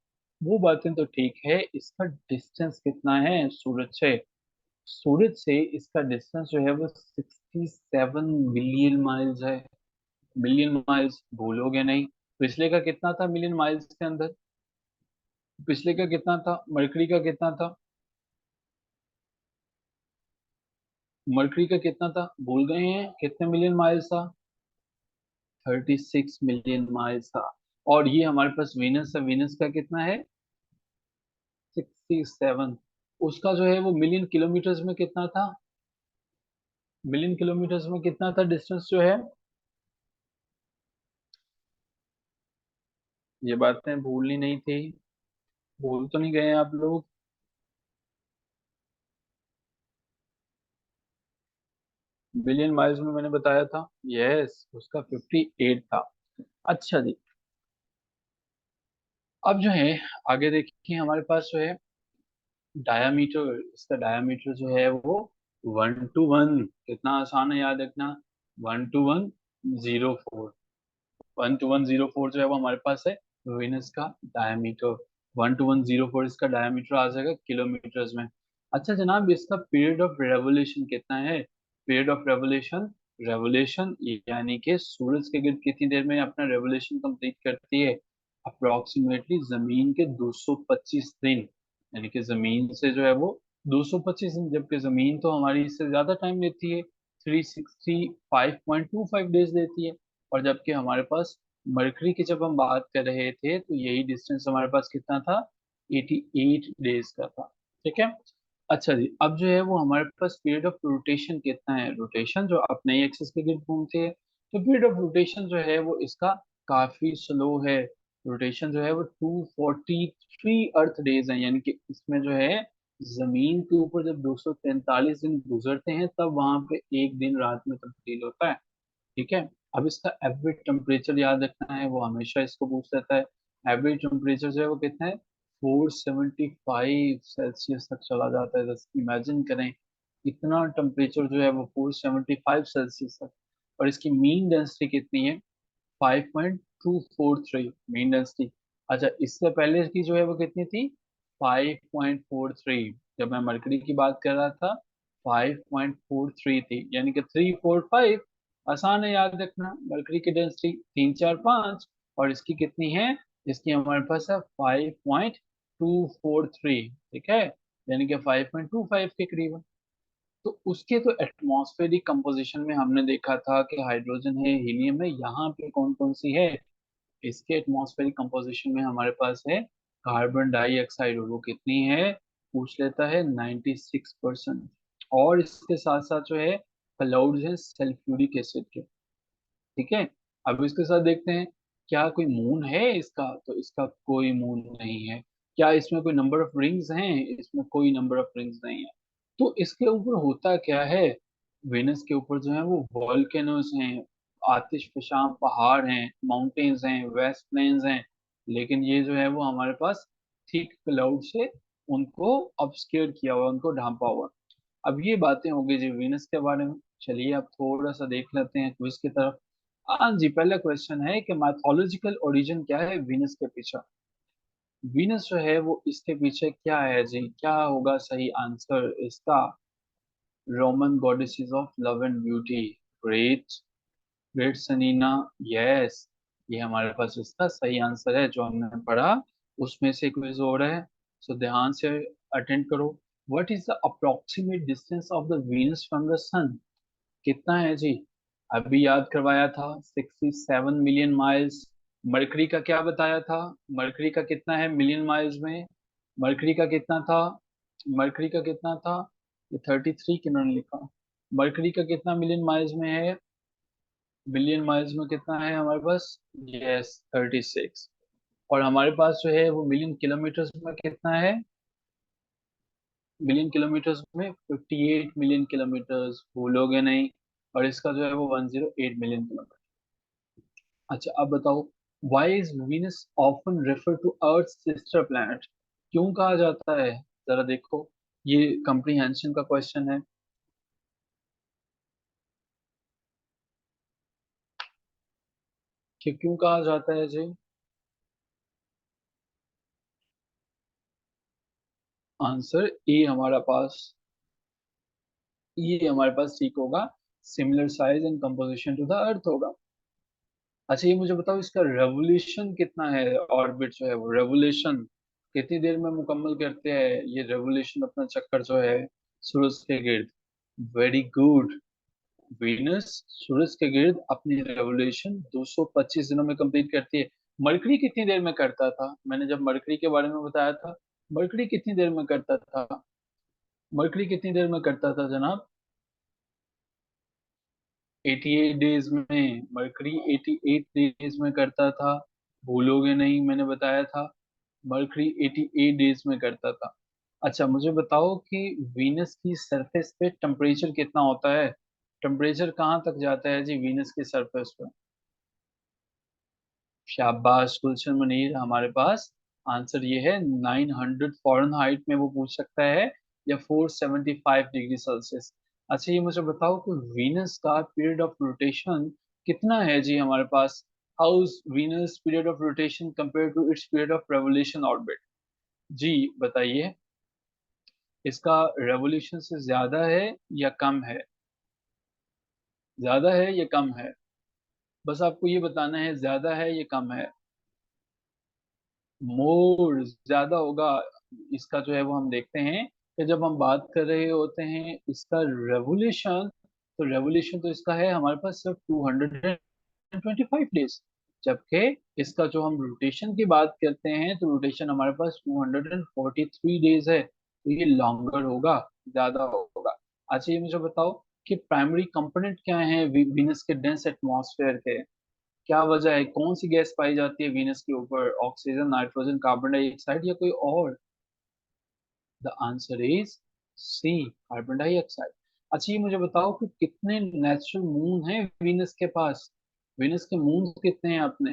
वो बातें तो ठीक है, इसका डिस्टेंस कितना है सूरज से? सूरज से इसका डिस्टेंस जो है वो 67 मिलियन माइल्स है। मिलियन माइल्स भूलोगे नहीं। पिछले का कितना था मिलियन माइल्स के अंदर? पिछले का कितना था? मरकरी का कितना था? मरकरी का कितना था भूल गए हैं? कितने मिलियन माइल्स था? 36 मिलियन माइल्स था। और ये हमारे पास वीनस है, वीनस का कितना है? 67। उसका जो है वो मिलियन किलोमीटर्स में कितना था? मिलियन किलोमीटर्स में कितना था डिस्टेंस जो है? ये बातें भूलनी नहीं थी। भूल तो नहीं गए आप लोग? बिलियन माइल्स में मैंने बताया था। यस, उसका 58 था। अच्छा जी, अब जो है आगे देखिए हमारे पास जो है डायामीटर। इसका डायामीटर जो है वो 1 to 1। कितना आसान है याद रखना। 1 to 1 0 4। 1 to 1 0 4 जो है वो हमारे पास है वेनस का डायमीटर। 1 to 1 0 4 इसका डायमीटर आ जाएगा किलोमीटर्स में। अच्छा जनाब, इसका पीरियड ऑफ रेवोल्यूशन कितना है? पीरियड ऑफ रेवोल्यूशन, रेवोल्यूशन यानी कि सूरज के गिर्द कितनी देर में अपना रेवोल्यूशन कंप्लीट करती है? अप्रोक्सीमेटली जमीन के 225 दिन। यानी कि जमीन से जो है वो 225 दिन, जबकि जमीन तो हमारी इससे ज्यादा टाइम लेती है, 365.25 डेज लेती है। और जबकि हमारे पास मरकरी की जब हम बात कर रहे थे तो यही डिस्टेंस हमारे पास कितना था? 88 डेज का था। ठीक है। अच्छा जी, अब जो है वो हमारे पास पीरियड ऑफ रोटेशन कितना है? रोटेशन जो अपने ही एक्सिस के गिर्द घूमते हैं, तो पीरियड ऑफ रोटेशन जो है वो इसका काफी स्लो है। रोटेशन जो है वो 243 अर्थ डेज है। यानी कि इसमें जो है जमीन के ऊपर जब 243 दिन गुजरते हैं तब वहां पे एक दिन रात में तब्दील होता है। ठीक है। अब इसका एवरेज टेम्परेचर याद रखना है, वो हमेशा इसको पूछ लेता है। एवरेज टेम्परेचर जो है वो कितना है? 475 सेल्सियस तक चला जाता है। बस इमेजिन करें, इतना टेम्परेचर जो है वो 475 सेल्सियस तक। और इसकी मीन डेंसिटी कितनी है? 5.243 मेन डेंसिटी। अच्छा, इससे पहले की जो है वो कितनी थी? 5.43। जब मैं मरकरी की बात कर रहा था 5.43 थी, यानी कि 3 4 5। आसान है याद रखना। मरकरी की डेंसिटी 3 4 5, और इसकी कितनी है? इसकी हमारे पास है 5.243। ठीक है। यानी कि 5.25 के करीब है। तो उसके तो एटमॉस्फेरिक कंपोजिशन में हमने देखा था कि हाइड्रोजन है, हीलियम है, यहाँ पे कौन कौन सी है। इसके एटमॉस्फेरिक कंपोजिशन में हमारे पास है कार्बन डाइऑक्साइड, और वो कितनी है पूछ लेता है, 96%। और इसके साथ साथ जो है क्लाउड्स हैं सल्फ्यूरिक एसिड के। ठीक है। अब इसके साथ देखते हैं क्या कोई मून है इसका, तो इसका कोई मून नहीं है। क्या इसमें कोई नंबर ऑफ रिंग्स हैं, इसमें कोई नंबर ऑफ रिंग्स नहीं है। तो इसके ऊपर होता क्या है, वेनस के ऊपर जो है वो वॉल्केनोस हैं, आतिशफशां पहाड़ हैं, माउंटेन्स हैं, वेस्ट प्लेन्स हैं। लेकिन ये जो है वो हमारे पास थिक क्लाउड से उनको ऑब्सक्योर किया हुआ, उनको ढांपा हुआ। अब ये बातें हो गई जी वीनस के बारे में। चलिए अब थोड़ा सा देख लेते हैं क्विज की तरफ। हाँ जी, पहला क्वेश्चन है कि माइथोलॉजिकल ओरिजिन क्या है वीनस के पीछे। वीनस जो है वो इसके पीछे क्या है जी, क्या होगा सही आंसर इसका। Roman goddesses of love and beauty. Great. Great Sanina. Yes, ये हमारे पास इसका सही आंसर है जो हमने पढ़ा, उसमें से क्विज हो रहा है। सो ध्यान से अटेंड करो। What is the approximate distance of the Venus from the sun. कितना है जी, अभी याद करवाया था 67 मिलियन माइल्स। मरकरी का क्या बताया था, मरकरी का कितना है मिलियन माइल्स में। मरकरी का कितना था, मरकरी का कितना था, ये 33 किन्होंने लिखा। मरकरी का कितना मिलियन माइल्स में है, बिलियन माइल्स में कितना है हमारे पास। यस, 36। और हमारे पास जो है वो मिलियन किलोमीटर्स में कितना है, मिलियन किलोमीटर्स में 58 मिलियन किलोमीटर्स, भूलोगे नहीं। और इसका जो है वो 108 मिलियन किलोमीटर। अच्छा अब बताओ, why is Venus often refer to Earth sister planet. क्यों कहा जाता है, जरा देखो, ये कंप्रीहेंशन का क्वेश्चन है कि क्यों कहा जाता है जी। आंसर ए हमारा पास, ये हमारे पास ठीक होगा। Similar size and composition to the Earth होगा। अच्छा ये मुझे बताओ, इसका रेवोल्यूशन कितना है, ऑर्बिट जो है वो रेवोल्यूशन कितनी देर में मुकम्मल करते हैं ये रेवोल्यूशन, अपना चक्कर जो है सूरज के गिर्द। Very good. वीनस सूरज के गिर्द अपनी रेवोल्यूशन 225 दिनों में कंप्लीट करती है। मरकरी कितनी देर में करता था, मैंने जब मरकरी के बारे में बताया था, मरकरी कितनी देर में करता था, मरकरी कितनी देर में करता था जनाब। 88 डेज में, मरकरी 88 डेज में करता था। भूलोगे नहीं, मैंने बताया था मरकरी 88 डेज में करता था। अच्छा मुझे बताओ कि वीनस की सरफेस पे टेम्परेचर कितना होता है, टेम्परेचर कहाँ तक जाता है जी वीनस की सरफेस पे। शाबाश गुलशन मुनीर, हमारे पास आंसर ये है 900 फॉरेनहाइट में वो पूछ सकता है, या 475 डिग्री सेल्सियस। अच्छा ये मुझे बताओ कि वीनस का पीरियड ऑफ रोटेशन कितना है जी हमारे पास। How is Venus period of rotation compare to its period of revolution orbit. जी बताइए, इसका रेवोल्यूशन से ज्यादा है या कम है, ज्यादा है या कम है। बस आपको ये बताना है ज्यादा है या कम है। मोर ज्यादा होगा। इसका जो है वो हम देखते हैं कि जब हम बात कर रहे होते हैं इसका रेवोल्यूशन, तो रेवोल्यूशन तो इसका है हमारे पास सिर्फ 225 डेज। जबकि इसका जो हम रोटेशन की बात करते हैं तो रोटेशन हमारे पास 243 डेज है, तो ये लॉन्गर होगा, ज्यादा होगा। अच्छा ये मुझे बताओ कि प्राइमरी कंपोनेंट क्या है वीनस के डेंस एटमॉस्फेयर के। क्या वजह है, कौन सी गैस पाई जाती है वीनस के ऊपर, ऑक्सीजन, नाइट्रोजन, कार्बन डाइऑक्साइड या कोई और। The answer is C, carbon dioxide. अच्छा ये मुझे बताओ कि कितने नेचुरल मून हैं वीनस के पास, वीनस के मून कितने हैं अपने।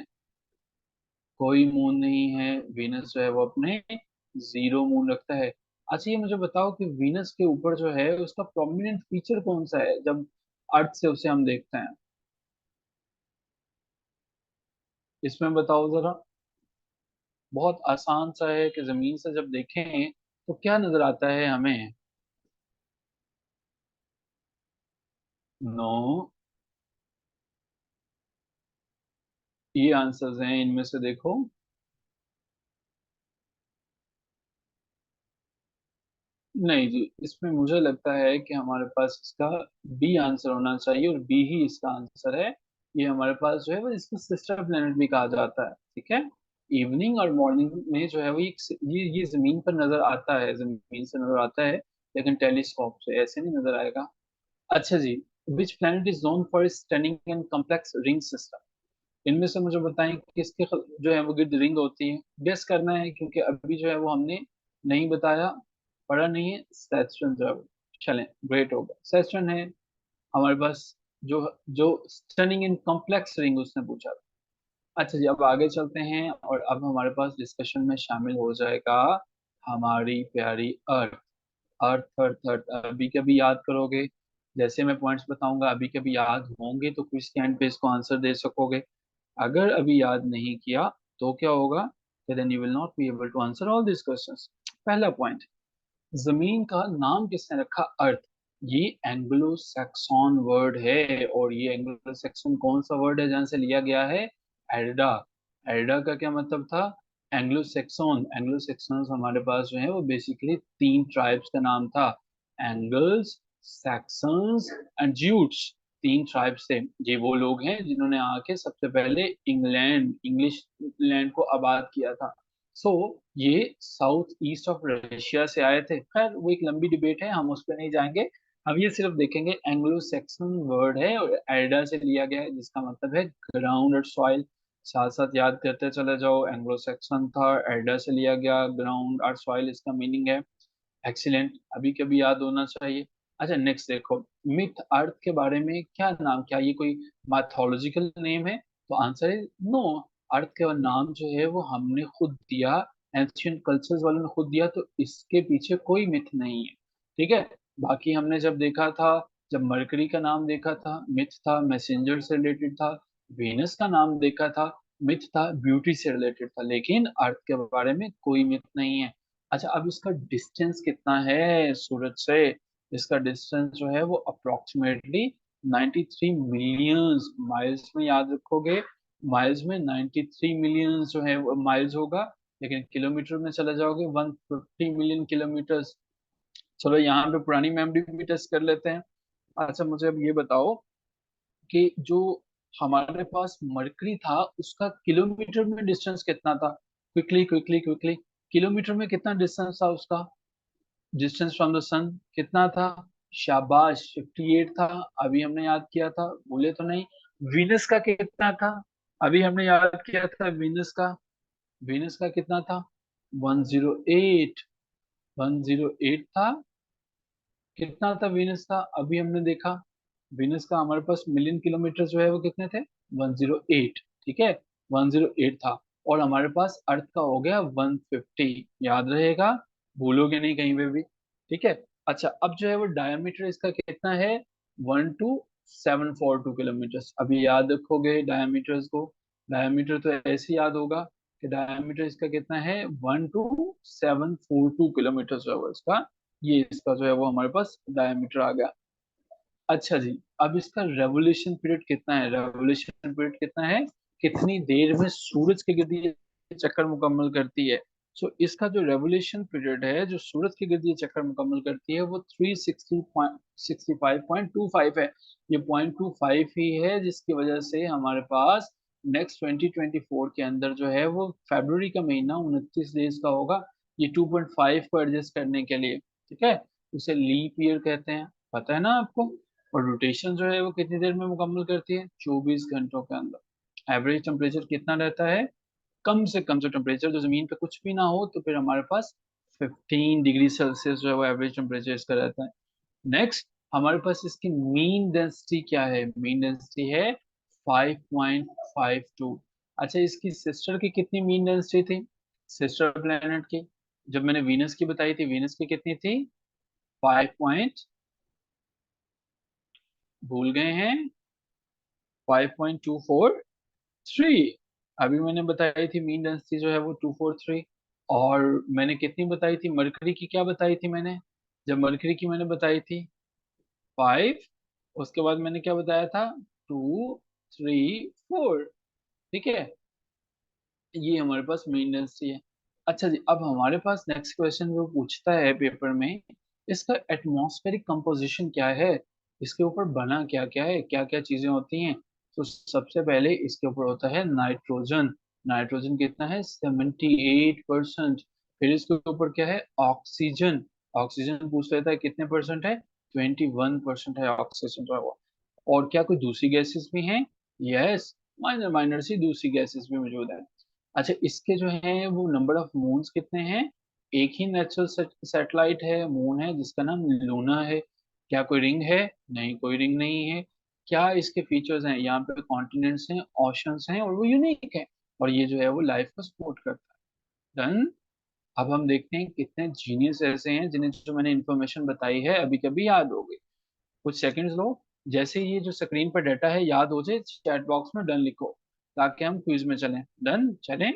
कोई मून नहीं है, वीनस जो है वो अपने जीरो मून रखता है। अच्छा ये मुझे बताओ कि वीनस के ऊपर जो है उसका प्रोमिनेंट फीचर कौन सा है जब अर्थ से उसे हम देखते हैं, इसमें बताओ जरा। बहुत आसान सा है कि जमीन से जब देखें तो क्या नजर आता है हमें। नो, ये आंसर्स हैं इनमें से देखो। नहीं जी, इसमें मुझे लगता है कि हमारे पास इसका बी आंसर होना चाहिए, और बी ही इसका आंसर है। ये हमारे पास जो है वो इसको सिस्टर प्लेनेट भी कहा जाता है, ठीक है। इवनिंग और मॉर्निंग में जो है वो ये जमीन पर नजर आता है, जमीन से नजर आता है, लेकिन टेलीस्कोप से ऐसे नहीं नजर आएगा। अच्छा जी, which planet is known for stunning and complex ring system? इनमें से मुझे बताएं कि किसके जो है वो गिर्द रिंग होती है। गेस करना है, क्योंकि अभी जो है वो हमने नहीं बताया, पढ़ा नहीं है। सैटर्न जो है चलें, ग्रेट होगा, सैटर्न है हमारे पास। जो जो स्टनिंग इन कॉम्प्लेक्स रिंग उसने पूछा था। अच्छा जी, अब आगे चलते हैं, और अब हमारे पास डिस्कशन में शामिल हो जाएगा हमारी प्यारी अर्थ। अर्थ अर्थ अर्थ अभी कभी याद करोगे, जैसे मैं पॉइंट्स बताऊंगा अभी कभी याद होंगे तो क्विज के एंड पे इसको आंसर दे सकोगे। अगर अभी याद नहीं किया तो क्या होगा, then you will not be able to answer all this questions. पहला पॉइंट, जमीन का नाम किसने रखा अर्थ? ये एंग्लो सैक्सॉन वर्ड है, और ये एंग्लो सैक्सॉन कौन सा वर्ड है जहां से लिया गया है? एल्डा। एल्डा का क्या मतलब था? एंग्लो सैक्सॉन। एंग्लो सैक्सॉन हमारे पास जो है वो बेसिकली तीन ट्राइब्स का नाम था, एंगल्स, सैक्सन्स एंड ज्यूट्स। तीन ट्राइब्स थे। ये वो लोग हैं जिन्होंने आके सबसे पहले इंग्लैंड, इंग्लिश लैंड को आबाद किया था। सो ये साउथ ईस्ट ऑफ रशिया से आए थे। खैर वो एक लंबी डिबेट है, हम उस पर नहीं जाएंगे। हम ये सिर्फ देखेंगे एंग्लो सैक्सन वर्ड है और एल्डा से लिया गया है, जिसका मतलब है ग्राउंड और सॉइल। साथ साथ याद करते चले जाओ, एंग्लो सैक्सन था, एल्डा से लिया गया, ग्राउंड और सॉइल इसका मीनिंग है। एक्सीलेंट, अभी कभी याद होना चाहिए। अच्छा नेक्स्ट देखो, मिथ अर्थ के बारे में क्या नाम, क्या ये कोई मैथोलॉजिकल नेम है? तो आंसर है नो। अर्थ का नाम जो है वो हमने खुद दिया, एंशियंट कल्चर्स वालों ने खुद दिया, तो इसके पीछे कोई मिथ नहीं है, ठीक है। बाकी हमने जब देखा था, जब मरकरी का नाम देखा था मिथ था, मैसेंजर से रिलेटेड था। वेनस का नाम देखा था, मिथ था, ब्यूटी से रिलेटेड था, लेकिन अर्थ के बारे में कोई मिथ नहीं है। अच्छा, अब इसका डिस्टेंस कितना है सूरज से? इसका डिस्टेंस जो है वो अप्रोक्सीमेटली 93 मिलियंस माइल्स में, याद रखोगे। माइल्स में 93 मिलियन जो है वो माइल्स होगा, लेकिन किलोमीटर में चले जाओगे 150 मिलियन किलोमीटर्स। चलो यहाँ पे पुरानी मेमोरी भी टेस्ट कर लेते हैं। अच्छा मुझे अब ये बताओ कि जो हमारे पास मरकरी था उसका किलोमीटर में डिस्टेंस कितना था? क्विकली क्विकली क्विकली, किलोमीटर में कितना डिस्टेंस था उसका? डिस्टेंस फ्रॉम द सन कितना था? शाबाश, 58 था। अभी हमने याद किया था, भूले तो नहीं। वीनस का कितना था? अभी हमने याद किया था वीनस का। वीनस का कितना था? 108। 108 था। कितना था वीनस का? अभी हमने देखा। वीनस का हमारे पास मिलियन किलोमीटर जो है वो कितने थे? 108, ठीक है। 108 था। और हमारे पास अर्थ का हो गया 150, याद रहेगा, भूलोगे नहीं कहीं पे भी, ठीक है। अच्छा अब जो है वो डायमीटर इसका कितना है? 12742 किलोमीटर। अभी याद रखोगे डायमीटर्स को। डायमीटर तो ऐसे याद होगा कि डायमीटर इसका कितना है, 12742 किलोमीटर जो है वो इसका, ये इसका जो है वो हमारे पास डायमीटर आ गया। अच्छा जी, अब इसका रेवोल्यूशन पीरियड कितना है? रेवोल्यूशन पीरियड कितना है, कितनी देर में सूरज के गिर्द ये चक्कर मुकम्मल करती है? सो इसका जो रेवोल्यूशन पीरियड है, जो सूरज के गिर्द ये चक्कर मुकम्मल करती है, वो 365.25 है। ये 0.25 ही है, जिसकी वजह से हमारे पास नेक्स्ट 2024 के अंदर जो है वो फरवरी का महीना 29 डेज का होगा, ये 2.5 को एडजस्ट करने के लिए, ठीक है। उसे लीप ईयर कहते हैं, पता है ना आपको। और रोटेशन जो है वो कितनी देर में मुकम्मल करती है? 24 घंटों के अंदर। एवरेज टेम्परेचर कितना रहता है? कम से कम जो टेम्परेचर, जो जमीन पे कुछ भी ना हो तो फिर हमारे पास 15 डिग्री सेल्सियस जो है वो एवरेज टेम्परेचर इसका रहता है। नेक्स्ट, हमारे पास इसकी मीन डेंसिटी क्या है? मीन डेंसिटी है 5.52। अच्छा, इसकी सिस्टर की कितनी मीन डेंसिटी थी, सिस्टर प्लेनेट की? जब मैंने वीनस की बताई थी, वीनस की कितनी थी? 5 भूल गए हैं? 5.243। अभी मैंने बताई थी मीन डेंसिटी जो है वो 243। और मैंने कितनी बताई थी मरकरी की, क्या बताई थी मैंने? जब मरकरी की मैंने बताई थी 5, उसके बाद मैंने क्या बताया था? 2, 3, 4, ठीक है। ये हमारे पास मीन डेंसिटी है। अच्छा जी, अब हमारे पास नेक्स्ट क्वेश्चन वो पूछता है पेपर में इसका एटमॉस्फेरिक कंपोजिशन क्या है, इसके ऊपर बना क्या क्या है, क्या क्या चीजें होती हैं। तो सबसे पहले इसके ऊपर होता है नाइट्रोजन। नाइट्रोजन कितना है, 78%। फिर इसके ऊपर क्या है, ऑक्सीजन। ऑक्सीजन पूछ लेता है कितने परसेंट है, 21% है ऑक्सीजन जो है वो। और क्या कोई दूसरी गैसेस भी हैं, यस, माइनर माइनर सी दूसरी गैसेस भी मौजूद है। अच्छा, इसके जो है वो नंबर ऑफ मून्स कितने हैं, एक ही नेचुरल सैटेलाइट है, मून है, जिसका नाम लूना है। क्या कोई रिंग है, नहीं कोई रिंग नहीं है। क्या इसके फीचर्स हैं, यहाँ पे कॉन्टिनेंट्स हैं, ओशंस हैं, और वो यूनिक है। और ये जो है वो लाइफ को सपोर्ट करता है। डन। अब हम देखते हैं कितने जीनियस ऐसे हैं जिन्हें जो मैंने इन्फॉर्मेशन बताई है अभी कभी याद हो गई। कुछ सेकंड्स लो, जैसे ही ये जो स्क्रीन पर डाटा है याद हो जाए, चैट बॉक्स में डन लिखो, ताकि हम क्विज में चलें। डन, चलें।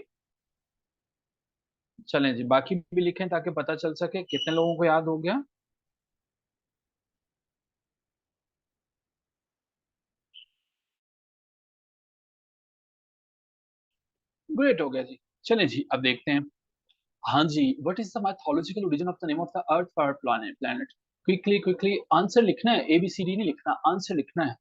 चलें जी, बाकी भी लिखें ताकि पता चल सके कितने लोगों को याद हो गया। ग्रेट हो गया जी। चलें जी, अब देखते हैं। हाँ जी, what is the mythological origin of the name of the earth for planet planet. Quickly quickly answer लिखना है, ABCD नहीं लिखना, आंसर लिखना है।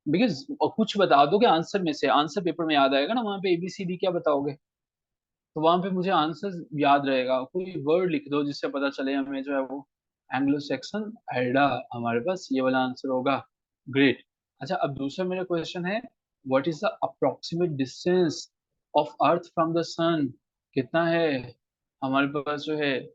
बिकॉज कुछ बता दोगे आंसर में से, आंसर पेपर में याद आएगा ना, वहां पे ABCD क्या बताओगे, तो वहां पे मुझे आंसर याद रहेगा। कोई वर्ड लिख दो जिससे पता चले हमें जो है वो। एंग्लो सैक्सन एल्डा, हमारे पास ये वाला आंसर होगा। ग्रेट। अच्छा, अब दूसरा मेरा क्वेश्चन है, what is the approximate distance of earth from the sun. कितना है हमारे पास जो है,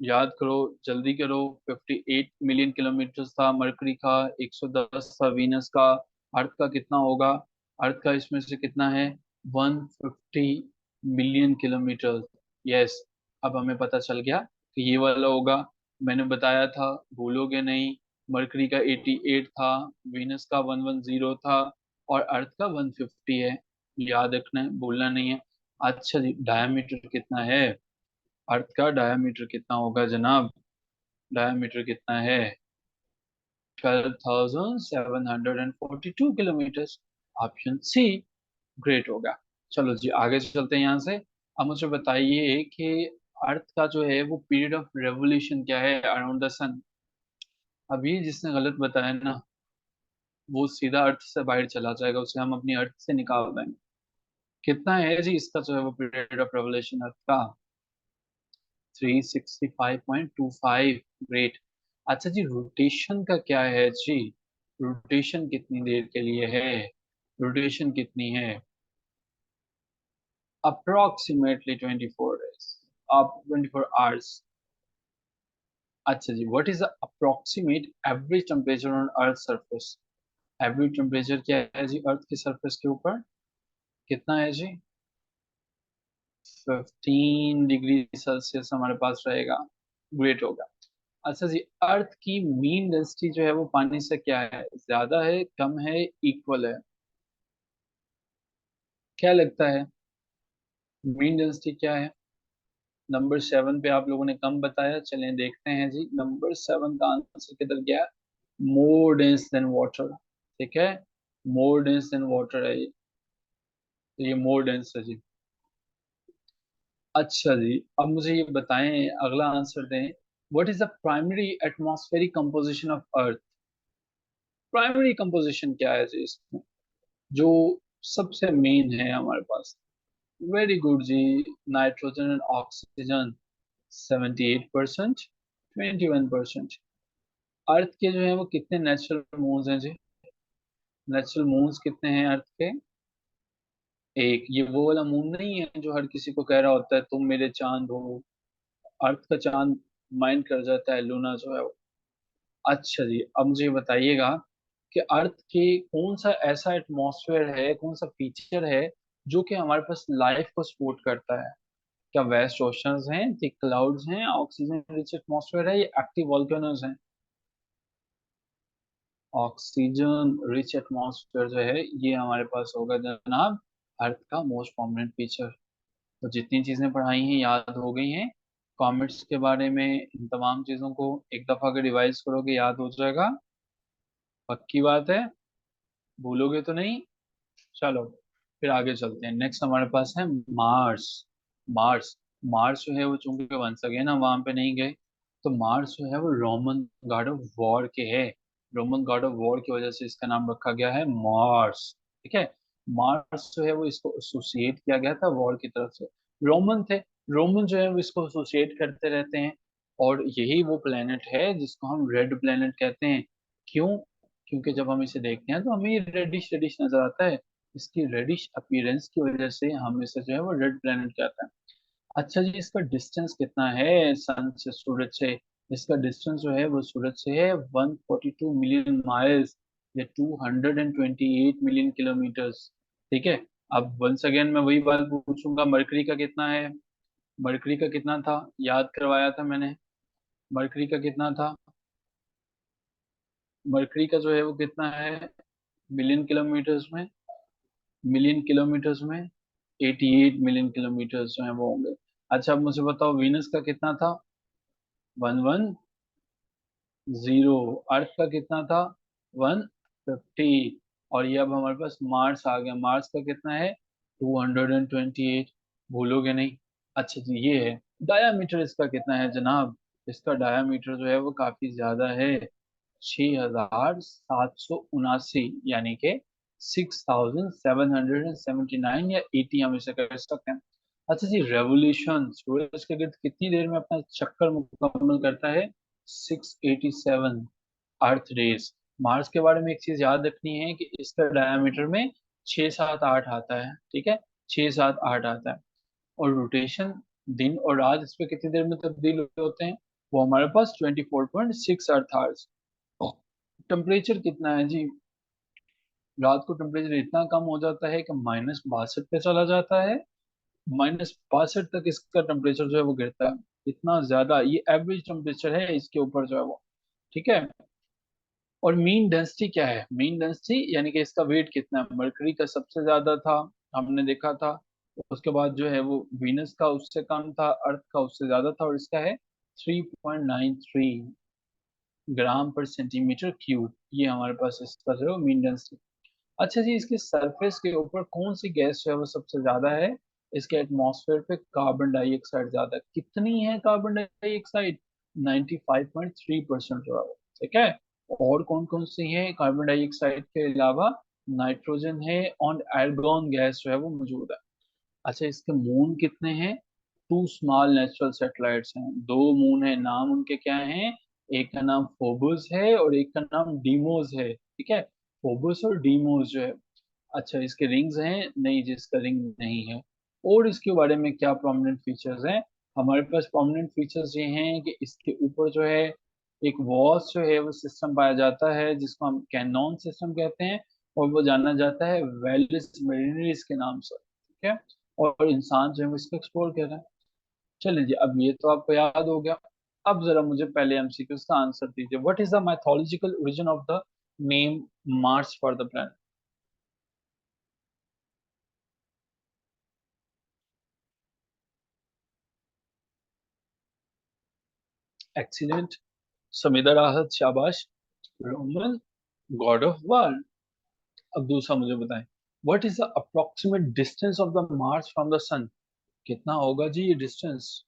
याद करो, जल्दी करो। 58 मिलियन किलोमीटर था मरकरी का, 110 था वीनस का। अर्थ का कितना होगा, अर्थ का इसमें से कितना है, 150 मिलियन किलोमीटर। यस, अब हमें पता चल गया कि ये वाला होगा। मैंने बताया था, भूलोगे नहीं। मरकरी का 88 था, वीनस का 110 था, और अर्थ का 150 है। याद रखना है, भूलना नहीं है। अच्छा जी, डायमीटर कितना है, अर्थ का डायमीटर कितना होगा जनाब, डायमीटर कितना है, 12,742 किलोमीटर। Option C. ग्रेट होगा। चलो जी, आगे चलते हैं यहाँ से। अब मुझे बताइए कि अर्थ का जो है वो पीरियड ऑफ रेवोल्यूशन क्या है अराउंड द सन। अभी जिसने गलत बताया ना, वो सीधा अर्थ से बाहर चला जाएगा, उसे हम अपनी अर्थ से निकाल देंगे। कितना है जी इसका जो है वो पीरियड ऑफ रेवोल्यूशन अर्थ का, 365.25। ग्रेट। अच्छा जी, रोटेशन का क्या है जी, रोटेशन कितनी देर के लिए है, रोटेशन कितनी है, अप्रोक्सीमेटली 24 डेज, आप 24 आवर्स। अच्छा जी, what is the approximate average temperature on earth surface. Average temperature क्या है जी अर्थ की सरफेस के ऊपर, कितना है जी, 15 डिग्री सेल्सियस हमारे पास रहेगा। ग्रेट होगा। अच्छा जी, अर्थ की मीन डेंसिटी जो है वो पानी से क्या है, ज्यादा है, कम है, इक्वल है, क्या लगता है, मीन डेंसिटी क्या है। नंबर 7 पे आप लोगों ने कम बताया, चलें देखते हैं जी, नंबर 7 का आंसर किधर गया, मोर डेंस देन वाटर। ठीक है, मोर डेंस देन वाटर है ये, तो ये मोर डेंस है जी। अच्छा जी, अब मुझे ये बताएं, अगला आंसर दें, what is the primary atmospheric composition of earth. Primary composition क्या है जी इसमें, जो सबसे मेन है हमारे पास। वेरी गुड जी, नाइट्रोजन एंड ऑक्सीजन, 78%, 21%। अर्थ के जो है वो कितने नेचुरल मून्स हैं जी, नेचुरल मून्स कितने हैं अर्थ के, एक। ये वो वाला मून नहीं है जो हर किसी को कह रहा होता है तुम मेरे चांद हो, अर्थ का चांद माइंड कर जाता है लूना जो है वो। अच्छा जी, अब मुझे बताइएगा कि अर्थ के कौन सा ऐसा एटमॉस्फेयर है, कौन सा फीचर है जो कि हमारे पास लाइफ को सपोर्ट करता है। क्या वेस्ट ओशंस हैं, थिक क्लाउड्स हैं, ऑक्सीजन रिच एटमॉस्फेयर है, या एक्टिव वॉल्केनोज हैं। ऑक्सीजन रिच एटमॉस्फेयर जो है ये हमारे पास होगा जनाब, अर्थ का मोस्ट प्रोमिनेंट फीचर। तो जितनी चीजें पढ़ाई हैं याद हो गई हैं। कॉमेट्स के बारे में इन तमाम चीजों को एक दफा अगर रिवाइज करोगे याद हो जाएगा, पक्की बात है, भूलोगे तो नहीं। चलो, फिर आगे चलते हैं। नेक्स्ट हमारे पास है मार्स। मार्स, मार्स जो है वो चूंकि वन अगेन हम वहां पे नहीं गए, तो मार्स जो है वो रोमन गॉड ऑफ वॉर के है। रोमन गॉड ऑफ वॉर की वजह से इसका नाम रखा गया है मार्स। ठीक है। मार्स जो है वो इसको एसोसिएट किया गया था वॉर की तरफ से। रोमन थे, रोमन जो है वो इसको एसोसिएट करते रहते हैं। और यही वो प्लेनेट है जिसको हम रेड प्लेनेट कहते हैं। क्यों? क्योंकि जब हम इसे देखते हैं तो हमें ये रेडिश रेडिश नजर आता है। इसकी रेडिश अपीयरेंस की वजह से हम इसे जो है वो रेड प्लेनेट कहते हैं। अच्छा जी, इसका डिस्टेंस कितना है सन से, सूरज से? इसका डिस्टेंस जो है वो सूरज से है 142 मिलियन माइल्स, या 228 मिलियन किलोमीटर्स। ठीक है। अब वंस अगेन मैं वही बात पूछूंगा, मरकरी का कितना है? मरकरी का कितना था, याद करवाया था मैंने। मरकरी का कितना था? मरकरी का जो है वो कितना है मिलियन किलोमीटर्स में? मिलियन किलोमीटर्स में 88 मिलियन किलोमीटर्स जो है वो होंगे। अच्छा, अब मुझे बताओ वीनस का कितना था? 110। अर्थ का कितना था? 150। और ये अब हमारे पास मार्स आ गया, मार्स का कितना है? 228। भूलोगे नहीं। अच्छा जी, ये है। डायामीटर इसका कितना है जनाब? इसका डायामीटर जो है वो काफी ज्यादा है, 6779, यानी कि 6779 या 80 हम इसे कर सकते हैं। अच्छा जी, रेवोल्यूशन सूरज के गिर्द कितनी देर में अपना चक्कर मुकम्मल करता है? 687 अर्थ डेज। मार्स के बारे में एक चीज याद रखनी है कि इसका डायमीटर में 6 7 8 आता है। ठीक है, 6 7 8 आता है। और रोटेशन, दिन और रात इस पे कितनी देर में तब्दील होते हैं? वो हमारे पास 24.6 अर्थ आवर्स। टेम्परेचर कितना है जी? रात को टेम्परेचर इतना कम हो जाता है कि -62 पे चला जाता है। -62 तक इसका टेम्परेचर जो है वो गिरता है। इतना ज्यादा, ये एवरेज टेम्परेचर है, इसके ऊपर जो है वो। ठीक है। और मीन डेंसिटी क्या है? मीन डेंसिटी यानी कि इसका वेट कितना है? मरकरी का सबसे ज्यादा था, हमने देखा था। उसके बाद जो है वो वीनस का उससे कम था, अर्थ का उससे ज्यादा था, और इसका है 3.93 ग्राम पर सेंटीमीटर क्यूब। ये हमारे पास इसका जो है मीन डेंसिटी। अच्छा जी, इसके सरफेस के ऊपर कौन सी गैस जो है वो सबसे ज्यादा है? इसके एटमॉस्फेयर पे कार्बन डाइऑक्साइड ज्यादा है। कितनी है कार्बन डाइऑक्साइड? 95.3% जो है वो। ठीक है। और कौन कौन सी है कार्बन डाइऑक्साइड के अलावा? नाइट्रोजन है, और आर्गन गैस जो है वो मौजूद है। अच्छा, इसके मून कितने हैं? 2 स्मॉल नेचुरल सैटेलाइट्स हैं, 2 मून है। नाम उनके क्या हैं? एक का नाम फोबस है और एक का नाम डीमोस है। ठीक है। फोबस और डीमोस जो है। अच्छा, इसके रिंग्स हैं? नहीं, जिसका रिंग नहीं है। और इसके बारे में क्या प्रोमिनेंट फीचर्स हैं? हमारे पास प्रोमिनेंट फीचर्स ये हैं कि इसके ऊपर जो है एक वॉस जो है वो सिस्टम पाया जाता है, जिसको हम कैनॉन सिस्टम कहते हैं। और वो जाना जाता है वेलिस मेरिनरीज के नाम से। ठीक है। और इंसान जो है वो इसको एक्सप्लोर कर रहा है। चलिए जी, अब ये तो आपको याद हो गया। अब जरा मुझे पहले एमसीक्यू का आंसर दीजिए। What is the mythological origin of the name Mars for the planet? Excellent, Samida Rahat, शाबाश। Roman god of war. अब दूसरा मुझे बताएं, what is the approximate distance of the Mars from the sun? कितना होगा जी ये डिस्टेंस?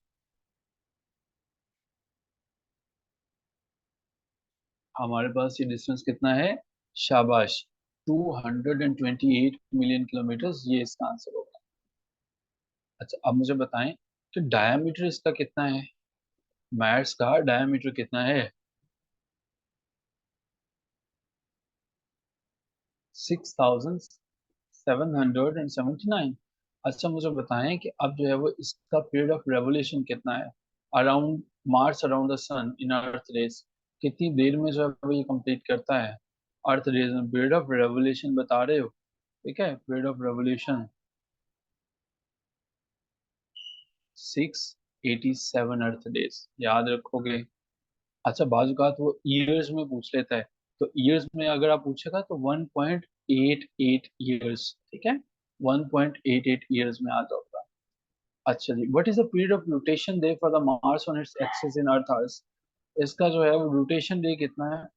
हमारे पास ये डिस्टेंस कितना है? शाबाश, 228 मिलियन किलोमीटर, ये इसका आंसर होगा। अच्छा, अब मुझे बताएं कि डायमीटर इसका कितना है? मार्स का डायमीटर कितना है? 6779। अच्छा, मुझे बताएं कि अब जो है वो इसका पीरियड ऑफ रेवोल्यूशन कितना है? Around Mars around the sun in Earth years, कितनी देर में जो है वो ये कंप्लीट करता है? अर्थ रेस में पीरियड ऑफ रेवोल्यूशन बता रहे हो। ठीक है, period of revolution 687 earth days, याद रखोगे। अच्छा, बाजुकात वो ईयर्स में पूछ लेता है, तो ईयर्स में अगर आप पूछेगा तो 1.88 ईयर्स। ठीक है, 1.88 ईयर्स में आ जाएगा। अच्छा जी, what is the period of rotation day for the Mars on its axis in earth hours? इसका जो है वो रोटेशन डे कितना है?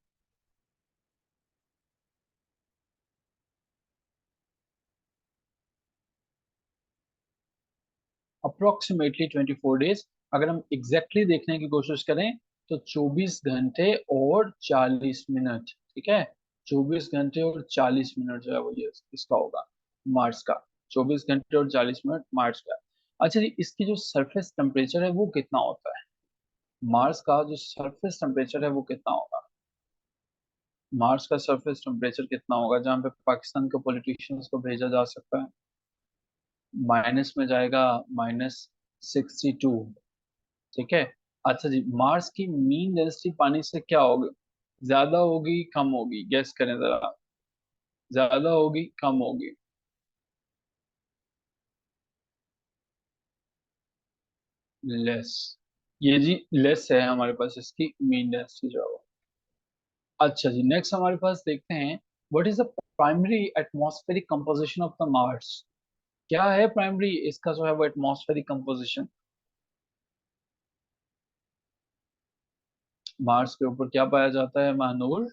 Approximately 24 days. अगर हम एग्जैक्टली देखने की कोशिश करें तो 24 घंटे और 40 मिनट, ठीक है। 24 घंटे और 40 मिनट जो है वो ये इसका होगा, मार्स का। 24 घंटे और 40 मिनट मार्स का। अच्छा जी, इसकी जो सरफेस टेम्परेचर है वो कितना होता है? मार्स का जो सरफेस टेम्परेचर है वो कितना होगा? मार्स का सरफेस टेम्परेचर कितना होगा जहाँ पे पाकिस्तान के पॉलिटिशियंस को भेजा जा सकता है? माइनस में जाएगा, -62, ठीक है। अच्छा जी, मार्स की मीन डेंसिटी पानी से क्या होगी? ज्यादा होगी, कम होगी? गेस करें जरा। ज्यादा होगी, कम होगी? लेस। ये जी लेस है हमारे पास इसकी मीन डेंसिटी जो है वो। अच्छा जी, नेक्स्ट हमारे पास देखते हैं, what is the primary atmospheric composition of the Mars? क्या है प्राइमरी इसका जो है वो एटमॉस्फेरिक कंपोजिशन? मार्स के ऊपर क्या पाया जाता है Mahnoor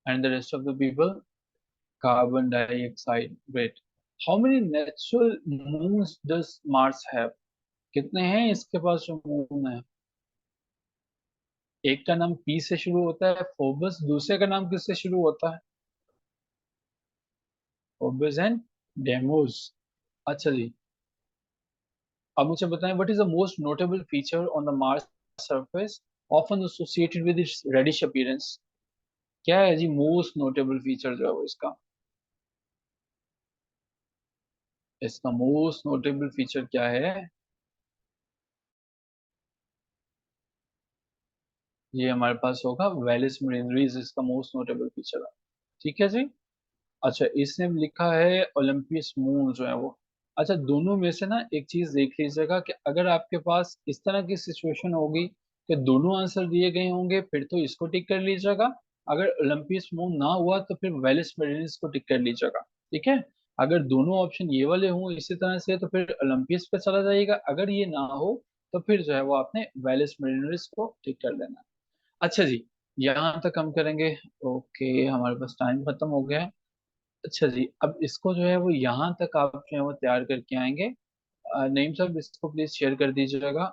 and the rest of the people? Carbon dioxide, great. How many natural moons does Mars have? कितने हैं इसके पास जो मून है? एक का नाम पी से शुरू होता है, फोबस। दूसरे का नाम किससे शुरू होता है? Phobos and Deimos. अच्छा जी, अब मुझे बताएं, what is the most notable feature on the Mars surface often associated with its reddish appearance? क्या है जी मोस्ट नोटेबल फीचर जो है वो इसका? इसका मोस्ट नोटेबल फीचर क्या है? ये हमारे पास होगा वेलिस मरीनरीज, इसका मोस्ट नोटेबल फीचर है। ठीक है जी। अच्छा, इसने लिखा है ओलंपियस मून जो है वो। अच्छा, दोनों में से ना एक चीज देख लीजिएगा कि अगर आपके पास इस तरह की सिचुएशन होगी कि दोनों आंसर दिए गए होंगे, फिर तो इसको टिक कर लीजिएगा। अगर ओलंपियस मून ना हुआ तो फिर वेलिस मेरिडियस को टिक कर लीजिएगा। ठीक है। अगर दोनों ऑप्शन ये वाले हों इसी तरह से तो फिर ओलंपियस पे चला जाएगा, अगर ये ना हो तो फिर जो है वो आपने वेलिस मेरिडियस को टिक कर देना। अच्छा जी, यहाँ तक हम करेंगे। ओके, हमारे पास टाइम खत्म हो गया है। अच्छा जी, अब इसको जो है वो यहाँ तक आप जो है वो तैयार करके आएंगे। नईम साहब, इसको प्लीज शेयर कर दीजिएगा।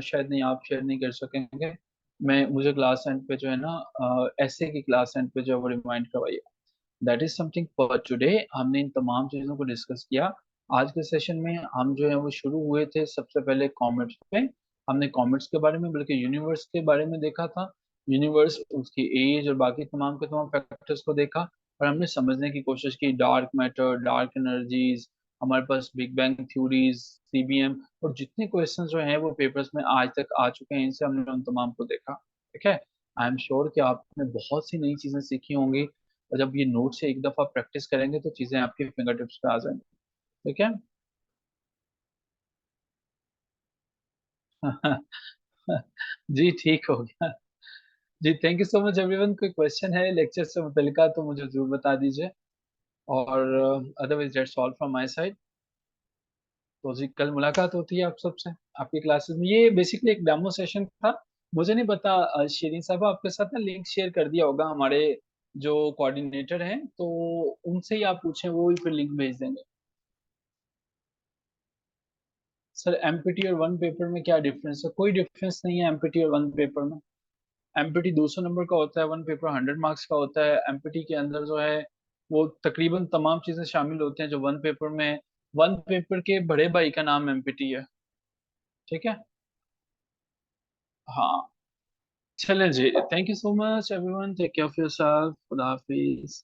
शायद नहीं, आप शेयर नहीं कर सकेंगे। मैं मुझे क्लास एंड पे जो है ना, ऐसे की क्लास एंड पे जो है वो रिमाइंड करवाइए। That is something for today. हमने इन तमाम चीज़ों को डिस्कस किया। आज के सेशन में हम जो है वो शुरू हुए थे सबसे पहले कॉमेट्स पे। हमने कॉमेट्स के बारे में, बल्कि यूनिवर्स के बारे में देखा था। यूनिवर्स, उसकी एज और बाकी तमाम के तमाम फैक्टर्स को देखा। और हमने समझने की कोशिश की डार्क मैटर, डार्क एनर्जीज, हमारे पास बिग बैंग थ्योरीज, सीबीएम, और जितने क्वेश्चन जो हैं वो पेपर्स में आज तक आ चुके हैं, इनसे हमने उन तमाम को देखा। ठीक है। आई एम श्योर कि आपने बहुत सी नई चीजें सीखी होंगी, और जब ये नोट से एक दफा प्रैक्टिस करेंगे तो चीजें आपके फिंगर टिप्स पे आ जाएंगी। ठीक है। जी, ठीक हो गया। जी, thank you so much everyone. कोई क्वेश्चन है लेक्चर से मुतल्लिका तो मुझे जरूर बता दीजिए। और otherwise that's all from my side. तो जी, कल मुलाकात होती है आप सबसे आपकी क्लासेस में। ये बेसिकली एक डेमो सेशन था। मुझे नहीं पता, शिरीन साहब आपके साथ ना लिंक शेयर कर दिया होगा हमारे जो कोऑर्डिनेटर हैं, तो उनसे ही आप पूछें, वो ही फिर लिंक भेज देंगे। सर, एमपीटी और वन पेपर में क्या डिफरेंस है? कोई डिफरेंस नहीं है एमपीटी और वन पेपर में। एमपीटी 200 नंबर का होता है, वन पेपर 100 मार्क्स का होता है। एमपीटी के अंदर जो है वो तकरीबन तमाम चीजें शामिल होती हैं जो वन पेपर में है। वन पेपर के बड़े भाई का नाम एमपीटी है। ठीक है। हाँ। चलें जी, thank you so much everyone, take care of yourself, खुदा हाफिज।